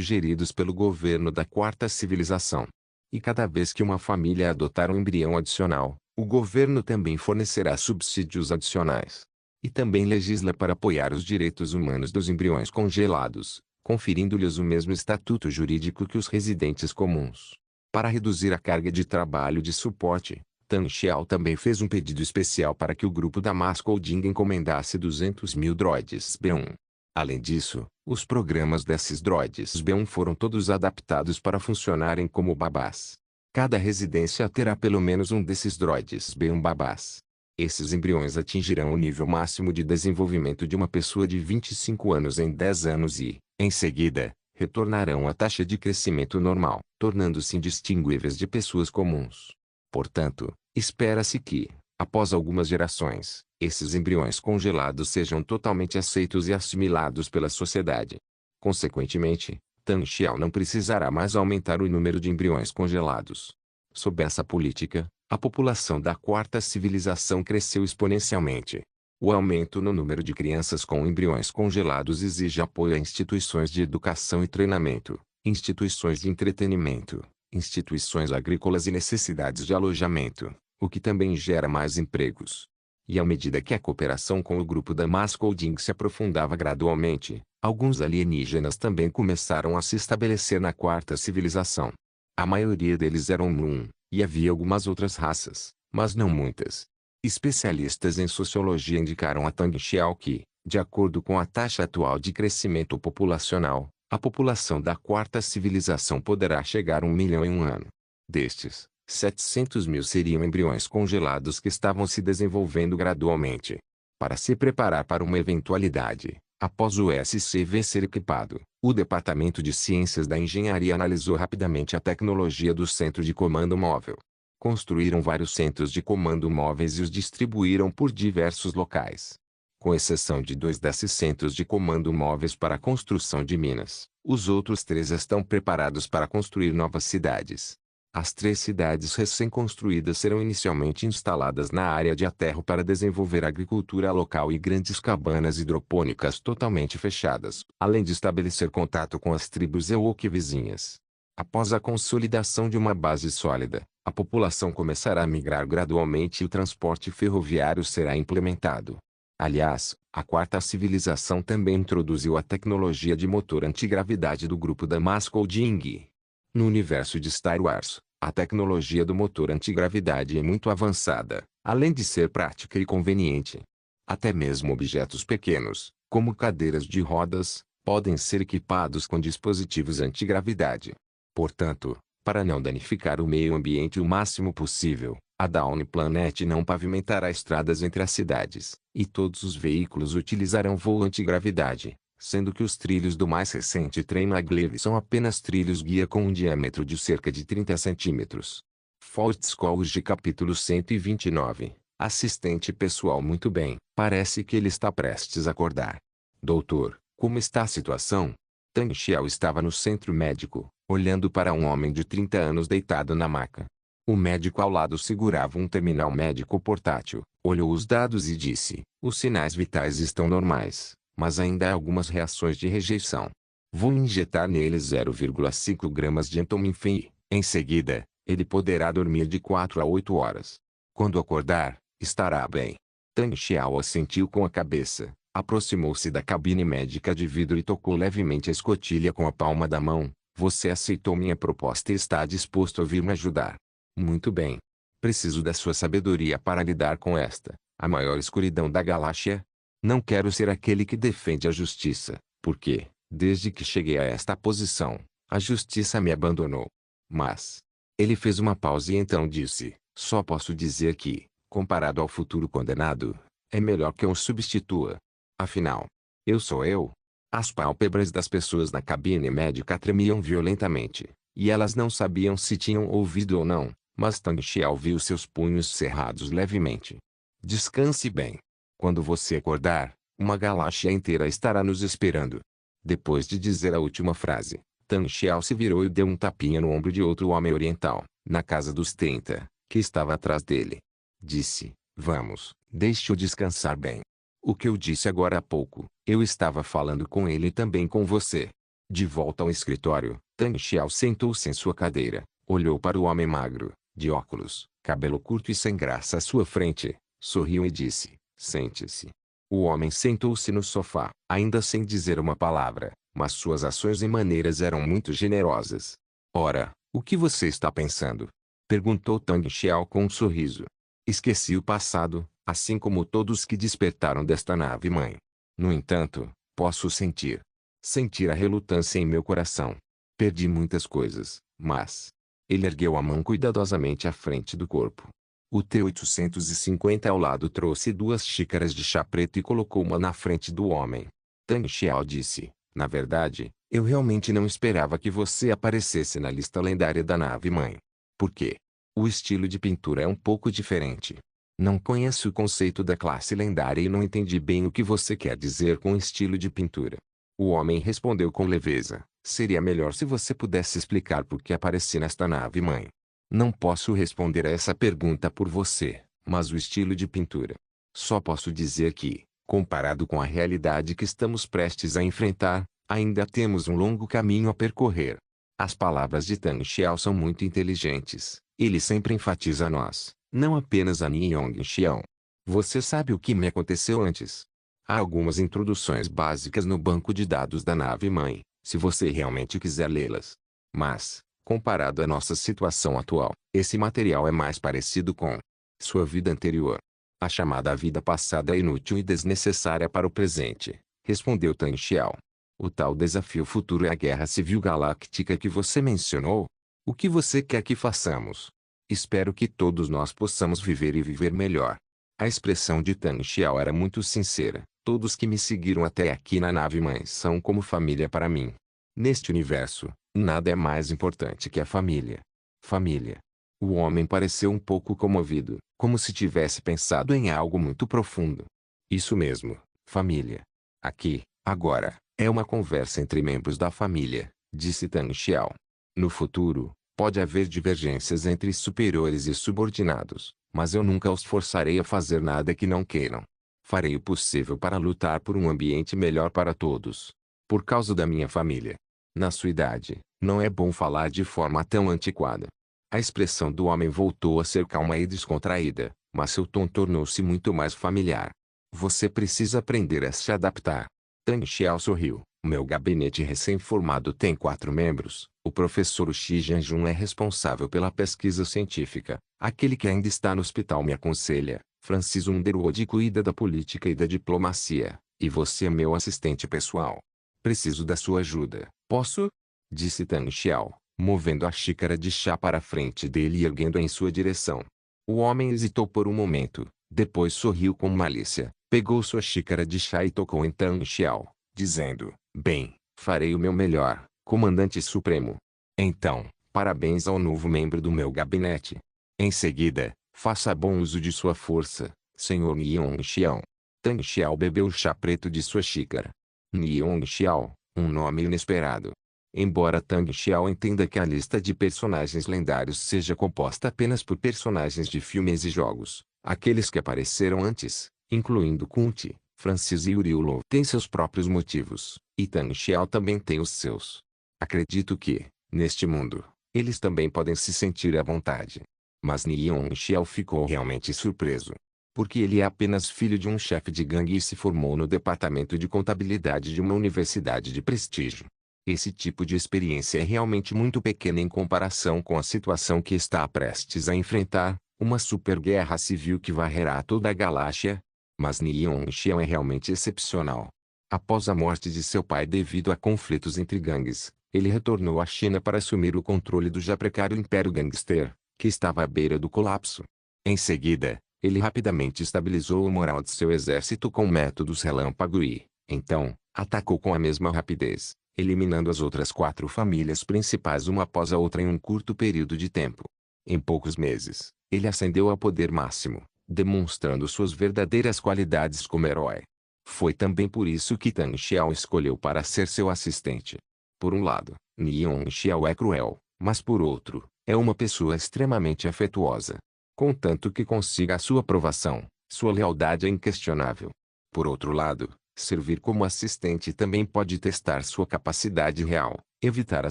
geridos pelo governo da quarta civilização. E cada vez que uma família adotar um embrião adicional, o governo também fornecerá subsídios adicionais. E também legisla para apoiar os direitos humanos dos embriões congelados, conferindo-lhes o mesmo estatuto jurídico que os residentes comuns. Para reduzir a carga de trabalho de suporte, Tang Xiao também fez um pedido especial para que o grupo Damasco Jing encomendasse 200.000 droids B1. Além disso, os programas desses droids B1 foram todos adaptados para funcionarem como babás. Cada residência terá pelo menos um desses droids B1 babás. Esses embriões atingirão o nível máximo de desenvolvimento de uma pessoa de 25 anos em 10 anos e, em seguida, retornarão à taxa de crescimento normal, tornando-se indistinguíveis de pessoas comuns. Portanto, espera-se que, após algumas gerações, esses embriões congelados sejam totalmente aceitos e assimilados pela sociedade. Consequentemente, Tang Xiao não precisará mais aumentar o número de embriões congelados. Sob essa política, a população da quarta civilização cresceu exponencialmente. O aumento no número de crianças com embriões congelados exige apoio a instituições de educação e treinamento, instituições de entretenimento, instituições agrícolas e necessidades de alojamento, o que também gera mais empregos. E à medida que a cooperação com o grupo da Mascolding se aprofundava gradualmente, alguns alienígenas também começaram a se estabelecer na quarta civilização. A maioria deles eram Moon, e havia algumas outras raças, mas não muitas. Especialistas em sociologia indicaram a Tang Xiao que, de acordo com a taxa atual de crescimento populacional, a população da quarta civilização poderá chegar a 1 milhão em um ano. Destes, 700 mil seriam embriões congelados que estavam se desenvolvendo gradualmente. Para se preparar para uma eventualidade, após o SCV ser equipado, o Departamento de Ciências da Engenharia analisou rapidamente a tecnologia do Centro de Comando Móvel. Construíram vários centros de comando móveis e os distribuíram por diversos locais. Com exceção de 2 desses centros de comando móveis para a construção de minas, os outros 3 estão preparados para construir novas cidades. As 3 cidades recém-construídas serão inicialmente instaladas na área de aterro para desenvolver agricultura local e grandes cabanas hidropônicas totalmente fechadas, além de estabelecer contato com as tribos Ewok vizinhas. Após a consolidação de uma base sólida, a população começará a migrar gradualmente e o transporte ferroviário será implementado. Aliás, a quarta civilização também introduziu a tecnologia de motor antigravidade do grupo da Mascolding. No universo de Star Wars, a tecnologia do motor antigravidade é muito avançada, além de ser prática e conveniente. Até mesmo objetos pequenos, como cadeiras de rodas, podem ser equipados com dispositivos antigravidade. Portanto, para não danificar o meio ambiente o máximo possível, a Dawn Planet não pavimentará estradas entre as cidades, e todos os veículos utilizarão voo antigravidade, sendo que os trilhos do mais recente trem maglev são apenas trilhos guia com um diâmetro de cerca de 30 centímetros. Faults College capítulo 129. Assistente pessoal muito bem, parece que ele está prestes a acordar. Doutor, como está a situação? Tang Xiao estava no centro médico, olhando para um homem de 30 anos deitado na maca. O médico ao lado segurava um terminal médico portátil, olhou os dados e disse: os sinais vitais estão normais, mas ainda há algumas reações de rejeição. Vou injetar nele 0,5 gramas de entominfen e, em seguida, ele poderá dormir de 4 a 8 horas. Quando acordar, estará bem. Tang Xiao assentiu com a cabeça, aproximou-se da cabine médica de vidro e tocou levemente a escotilha com a palma da mão. Você aceitou minha proposta e está disposto a vir me ajudar. Muito bem. Preciso da sua sabedoria para lidar com esta, a maior escuridão da galáxia. Não quero ser aquele que defende a justiça, porque, desde que cheguei a esta posição, a justiça me abandonou. Mas... Ele fez uma pausa e então disse: só posso dizer que, comparado ao futuro condenado, é melhor que eu o substitua. Afinal, eu sou eu. As pálpebras das pessoas na cabine médica tremiam violentamente, e elas não sabiam se tinham ouvido ou não, mas Tang Xiao viu seus punhos cerrados levemente. Descanse bem. Quando você acordar, uma galáxia inteira estará nos esperando. Depois de dizer a última frase, Tang Xiao se virou e deu um tapinha no ombro de outro homem oriental, na casa dos 30, que estava atrás dele. Disse: vamos, deixe-o descansar bem. O que eu disse agora há pouco, eu estava falando com ele e também com você. De volta ao escritório, Tang Xiao sentou-se em sua cadeira, olhou para o homem magro, de óculos, cabelo curto e sem graça à sua frente, sorriu e disse: sente-se. O homem sentou-se no sofá, ainda sem dizer uma palavra, mas suas ações e maneiras eram muito generosas. Ora, o que você está pensando? Perguntou Tang Xiao com um sorriso. Esqueci o passado, assim como todos que despertaram desta nave-mãe. No entanto, Posso sentir. Sentir a relutância em meu coração. Perdi muitas coisas, mas... Ele ergueu a mão cuidadosamente à frente do corpo. O T-850 ao lado trouxe 2 xícaras de chá preto e colocou uma na frente do homem. Tang Xiao disse, na verdade, eu realmente não esperava que você aparecesse na lista lendária da nave-mãe. Por quê? O estilo de pintura é um pouco diferente. Não conheço o conceito da classe lendária e não entendi bem o que você quer dizer com estilo de pintura. O homem respondeu com leveza, seria melhor se você pudesse explicar por que apareci nesta nave-mãe. Não posso responder a essa pergunta por você, mas o estilo de pintura. Só posso dizer que, comparado com a realidade que estamos prestes a enfrentar, ainda temos um longo caminho a percorrer. As palavras de Tang Xiao são muito inteligentes. Ele sempre enfatiza nós, não apenas a Niyong Xiao. Você sabe o que me aconteceu antes? Há algumas introduções básicas no banco de dados da nave-mãe, se você realmente quiser lê-las. Mas, comparado à nossa situação atual, esse material é mais parecido com sua vida anterior. A chamada vida passada é inútil e desnecessária para o presente, respondeu Tang Xiao. O tal desafio futuro é a guerra civil galáctica que você mencionou? O que você quer que façamos? Espero que todos nós possamos viver e viver melhor. A expressão de Tang Xiao era muito sincera. Todos que me seguiram até aqui na nave-mãe são como família para mim. Neste universo, nada é mais importante que a família. Família. O homem pareceu um pouco comovido, como se tivesse pensado em algo muito profundo. Isso mesmo, família. Aqui, agora, é uma conversa entre membros da família, disse Tang Xiao. No futuro, pode haver divergências entre superiores e subordinados, mas eu nunca os forçarei a fazer nada que não queiram. Farei o possível para lutar por um ambiente melhor para todos. Por causa da minha família. Na sua idade, não é bom falar de forma tão antiquada. A expressão do homem voltou a ser calma e descontraída, mas seu tom tornou-se muito mais familiar. Você precisa aprender a se adaptar. Tang Xiao sorriu. Meu gabinete recém-formado tem 4 membros. O professor Xi Jianjun é responsável pela pesquisa científica. Aquele que ainda está no hospital me aconselha. Francis Underwood cuida da política e da diplomacia. E você é meu assistente pessoal. Preciso da sua ajuda. Posso? Disse Tang Xiao, movendo a xícara de chá para a frente dele e erguendo-a em sua direção. O homem hesitou por um momento, depois sorriu com malícia, pegou sua xícara de chá e tocou em Tang Xiao, dizendo, bem, farei o meu melhor, comandante supremo. Então, parabéns ao novo membro do meu gabinete. Em seguida, faça bom uso de sua força, Sr. Niyong Xiao. Tang Xiao bebeu o chá preto de sua xícara. Niyong Xiao, um nome inesperado. Embora Tang Xiao entenda que a lista de personagens lendários seja composta apenas por personagens de filmes e jogos, aqueles que apareceram antes, incluindo Kunti, Francis e Uriulo, têm seus próprios motivos, e Tang Xiao também tem os seus. Acredito que, neste mundo, eles também podem se sentir à vontade. Mas Niyong Xiao ficou realmente surpreso. Porque ele é apenas filho de um chefe de gangue e se formou no departamento de contabilidade de uma universidade de prestígio. Esse tipo de experiência é realmente muito pequena em comparação com a situação que está prestes a enfrentar, uma superguerra civil que varrerá toda a galáxia. Mas Niyong Xiao é realmente excepcional. Após a morte de seu pai devido a conflitos entre gangues, ele retornou à China para assumir o controle do já precário Império Gangster, que estava à beira do colapso. Em seguida, ele rapidamente estabilizou o moral de seu exército com métodos relâmpago e, então, atacou com a mesma rapidez, eliminando as outras 4 famílias principais uma após a outra em um curto período de tempo. Em poucos meses, ele ascendeu ao poder máximo, demonstrando suas verdadeiras qualidades como herói. Foi também por isso que Tang Xiao escolheu para ser seu assistente. Por um lado, Niyong Xiao é cruel, mas por outro, é uma pessoa extremamente afetuosa. Contanto que consiga a sua aprovação, sua lealdade é inquestionável. Por outro lado, servir como assistente também pode testar sua capacidade real, evitar a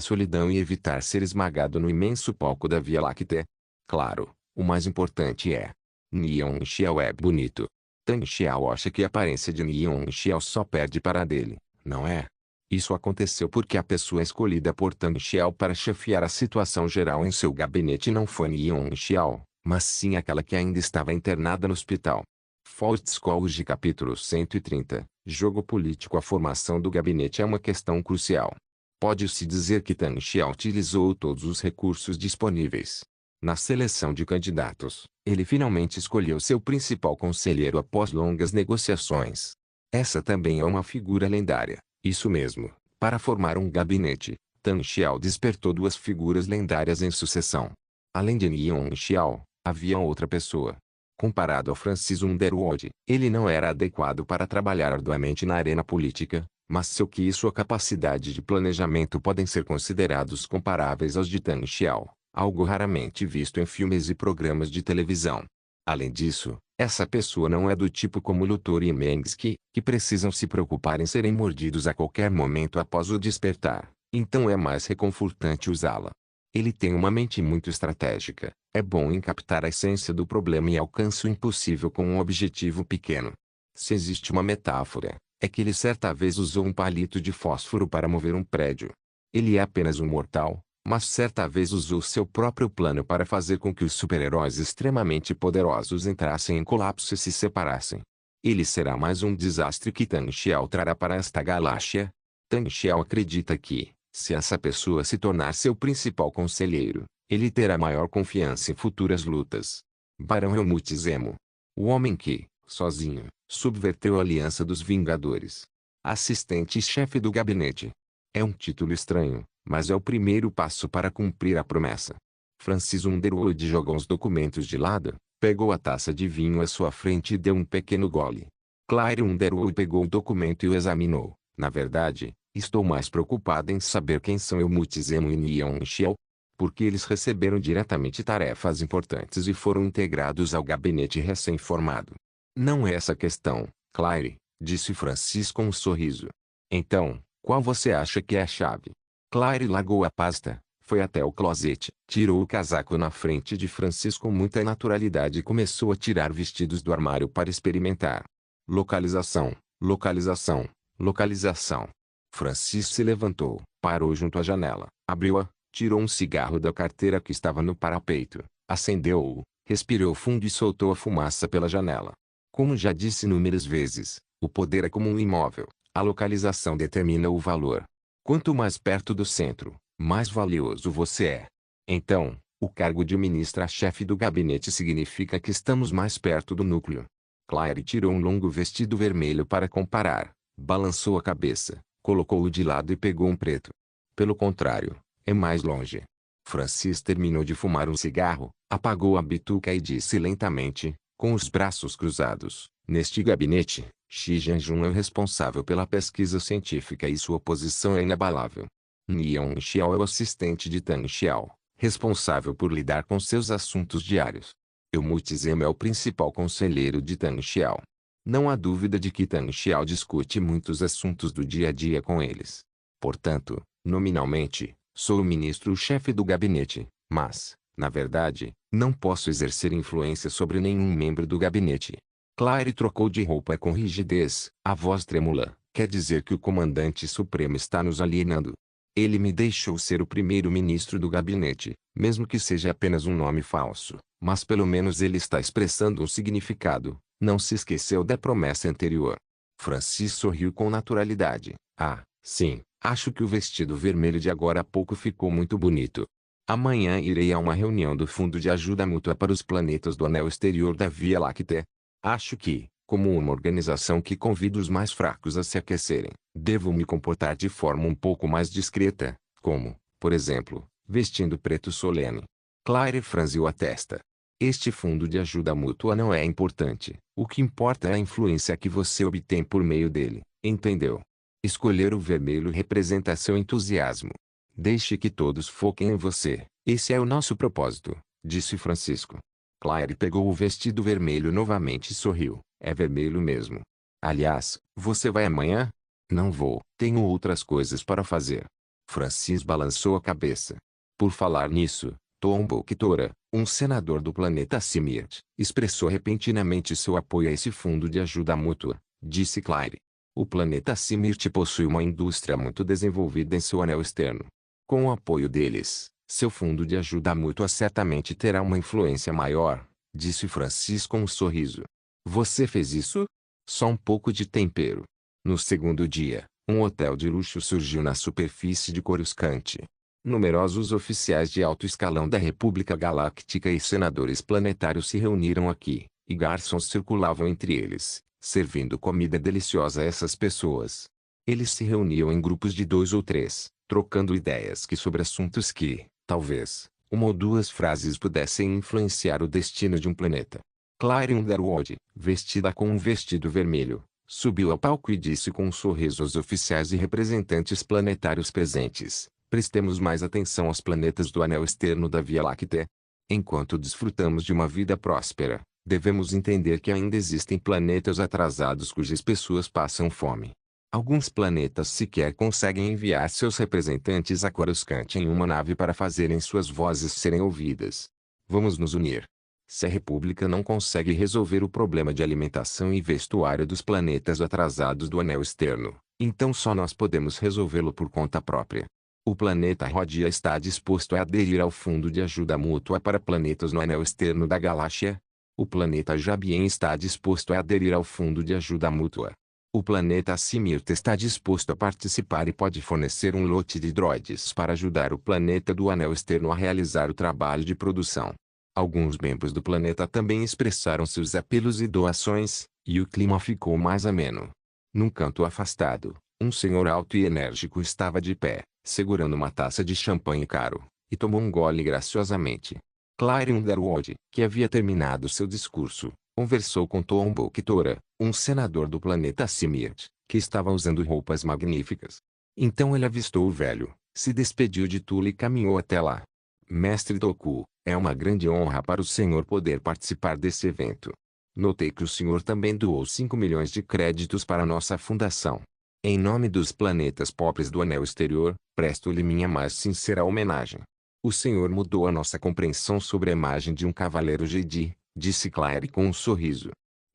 solidão e evitar ser esmagado no imenso palco da Via Láctea. Claro, o mais importante é: Niyong Xiao é bonito. Tang Xiao acha que a aparência de Niyong Xiao só perde para a dele, não é? Isso aconteceu porque a pessoa escolhida por Tang Xiao para chefiar a situação geral em seu gabinete não foi Niyong Xiao, mas sim aquela que ainda estava internada no hospital. Faust College capítulo 130, Jogo político. A formação do gabinete é uma questão crucial. Pode-se dizer que Tang Xiao utilizou todos os recursos disponíveis. Na seleção de candidatos, ele finalmente escolheu seu principal conselheiro após longas negociações. Essa também é uma figura lendária. Isso mesmo, para formar um gabinete, Tang Xiao despertou duas figuras lendárias em sucessão. Além de Nian Xiao, havia outra pessoa. Comparado a Francis Underwood, ele não era adequado para trabalhar arduamente na arena política, mas seu Qi e sua capacidade de planejamento podem ser considerados comparáveis aos de Tang Xiao, algo raramente visto em filmes e programas de televisão. Além disso, essa pessoa não é do tipo como Luthor e Mengs que precisam se preocupar em serem mordidos a qualquer momento após o despertar, então é mais reconfortante usá-la. Ele tem uma mente muito estratégica, é bom em captar a essência do problema e alcança o impossível com um objetivo pequeno. Se existe uma metáfora, é que ele certa vez usou um palito de fósforo para mover um prédio. Ele é apenas um mortal, mas certa vez usou seu próprio plano para fazer com que os super-heróis extremamente poderosos entrassem em colapso e se separassem. Ele será mais um desastre que Tang Xiao trará para esta galáxia. Tang Xiao acredita que, se essa pessoa se tornar seu principal conselheiro, ele terá maior confiança em futuras lutas. Barão Helmut Zemo. O homem que, sozinho, subverteu a Aliança dos Vingadores. Assistente-chefe do gabinete. É um título estranho, mas é o primeiro passo para cumprir a promessa. Francis Underwood jogou os documentos de lado, pegou a taça de vinho à sua frente e deu um pequeno gole. Claire Underwood pegou o documento e o examinou. Na verdade, estou mais preocupada em saber quem são Helmut Zemo e Nian Xiao, porque eles receberam diretamente tarefas importantes e foram integrados ao gabinete recém-formado. Não é essa a questão, Claire, disse Francis com um sorriso. Então, qual você acha que é a chave? Claire largou a pasta, foi até o closet, tirou o casaco na frente de Francis com muita naturalidade e começou a tirar vestidos do armário para experimentar. Localização, localização, localização. Francis se levantou, parou junto à janela, abriu-a, tirou um cigarro da carteira que estava no parapeito, acendeu-o, respirou fundo e soltou a fumaça pela janela. Como já disse inúmeras vezes, o poder é como um imóvel, a localização determina o valor. Quanto mais perto do centro, mais valioso você é. Então, o cargo de ministra-chefe do gabinete significa que estamos mais perto do núcleo. Claire tirou um longo vestido vermelho para comparar, balançou a cabeça, colocou-o de lado e pegou um preto. Pelo contrário, é mais longe. Francis terminou de fumar um cigarro, apagou a bituca e disse lentamente, com os braços cruzados, neste gabinete, Xi Jianjun é o responsável pela pesquisa científica e sua posição é inabalável. Nian Xiao é o assistente de Tang Xiao, responsável por lidar com seus assuntos diários. Helmut Zemo é o principal conselheiro de Tang Xiao. Não há dúvida de que Tang Xiao discute muitos assuntos do dia a dia com eles. Portanto, nominalmente, sou o ministro-chefe do gabinete, mas, na verdade, não posso exercer influência sobre nenhum membro do gabinete. Claire trocou de roupa com rigidez, a voz trêmula. Quer dizer que o comandante supremo está nos alienando. Ele me deixou ser o primeiro-ministro do gabinete, mesmo que seja apenas um nome falso, mas pelo menos ele está expressando um significado. Não se esqueceu da promessa anterior. Francis sorriu com naturalidade. Ah, sim, acho que o vestido vermelho de agora a pouco ficou muito bonito. Amanhã irei a uma reunião do Fundo de Ajuda Mútua para os planetas do anel exterior da Via Láctea. Acho que, como uma organização que convida os mais fracos a se aquecerem, devo me comportar de forma um pouco mais discreta, como, por exemplo, vestindo preto solene. Claire franziu a testa. Este fundo de ajuda mútua não é importante. O que importa é a influência que você obtém por meio dele, entendeu? Escolher o vermelho representa seu entusiasmo. Deixe que todos foquem em você. Esse é o nosso propósito, disse Francisco. Claire pegou o vestido vermelho novamente e sorriu. É vermelho mesmo. Aliás, você vai amanhã? Não vou. Tenho outras coisas para fazer. Francis balançou a cabeça. Por falar nisso, Tombok Tora, um senador do planeta Simirt, expressou repentinamente seu apoio a esse fundo de ajuda mútua, disse Claire. O planeta Simirt possui uma indústria muito desenvolvida em seu anel externo. Com o apoio deles, seu fundo de ajuda mútua certamente terá uma influência maior, disse Francis com um sorriso. Você fez isso? Só um pouco de tempero. No segundo dia, um hotel de luxo surgiu na superfície de Coruscant. Numerosos oficiais de alto escalão da República Galáctica e senadores planetários se reuniram aqui, e garçons circulavam entre eles, servindo comida deliciosa a essas pessoas. Eles se reuniam em grupos de 2 ou 3, trocando ideias sobre assuntos que, talvez, uma ou duas frases pudessem influenciar o destino de um planeta. Claire Underwood, vestida com um vestido vermelho, subiu ao palco e disse com um sorriso aos oficiais e representantes planetários presentes: prestemos mais atenção aos planetas do anel externo da Via Láctea. Enquanto desfrutamos de uma vida próspera, devemos entender que ainda existem planetas atrasados cujas pessoas passam fome. Alguns planetas sequer conseguem enviar seus representantes a Coruscant em uma nave para fazerem suas vozes serem ouvidas. Vamos nos unir. Se a República não consegue resolver o problema de alimentação e vestuário dos planetas atrasados do anel externo, então só nós podemos resolvê-lo por conta própria. O planeta Rodia está disposto a aderir ao Fundo de Ajuda Mútua para Planetas no Anel Externo da Galáxia? O planeta Jabien está disposto a aderir ao Fundo de Ajuda Mútua. O planeta Simirta está disposto a participar e pode fornecer um lote de droides para ajudar o planeta do Anel Externo a realizar o trabalho de produção. Alguns membros do planeta também expressaram seus apelos e doações, e o clima ficou mais ameno. Num canto afastado, um senhor alto e enérgico estava de pé, segurando uma taça de champanhe caro, e tomou um gole graciosamente. Claire Underwood, que havia terminado seu discurso, conversou com Toonbo Kitora, um senador do planeta Simirt, que estava usando roupas magníficas. Então ele avistou o velho, se despediu de Tula e caminhou até lá. Mestre Toku, é uma grande honra para o senhor poder participar desse evento. Notei que o senhor também doou 5 milhões de créditos para nossa fundação. Em nome dos planetas pobres do anel exterior, presto-lhe minha mais sincera homenagem. O senhor mudou a nossa compreensão sobre a imagem de um cavaleiro Jedi, disse Claire com um sorriso.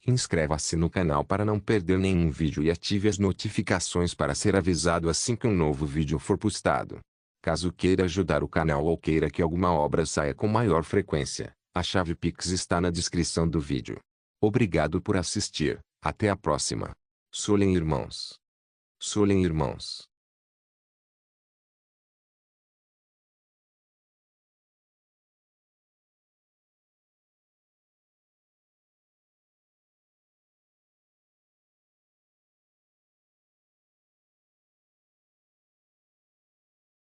Inscreva-se no canal para não perder nenhum vídeo e ative as notificações para ser avisado assim que um novo vídeo for postado. Caso queira ajudar o canal ou queira que alguma obra saia com maior frequência, a chave Pix está na descrição do vídeo. Obrigado por assistir, até a próxima. Solen irmãos. Solen irmãos.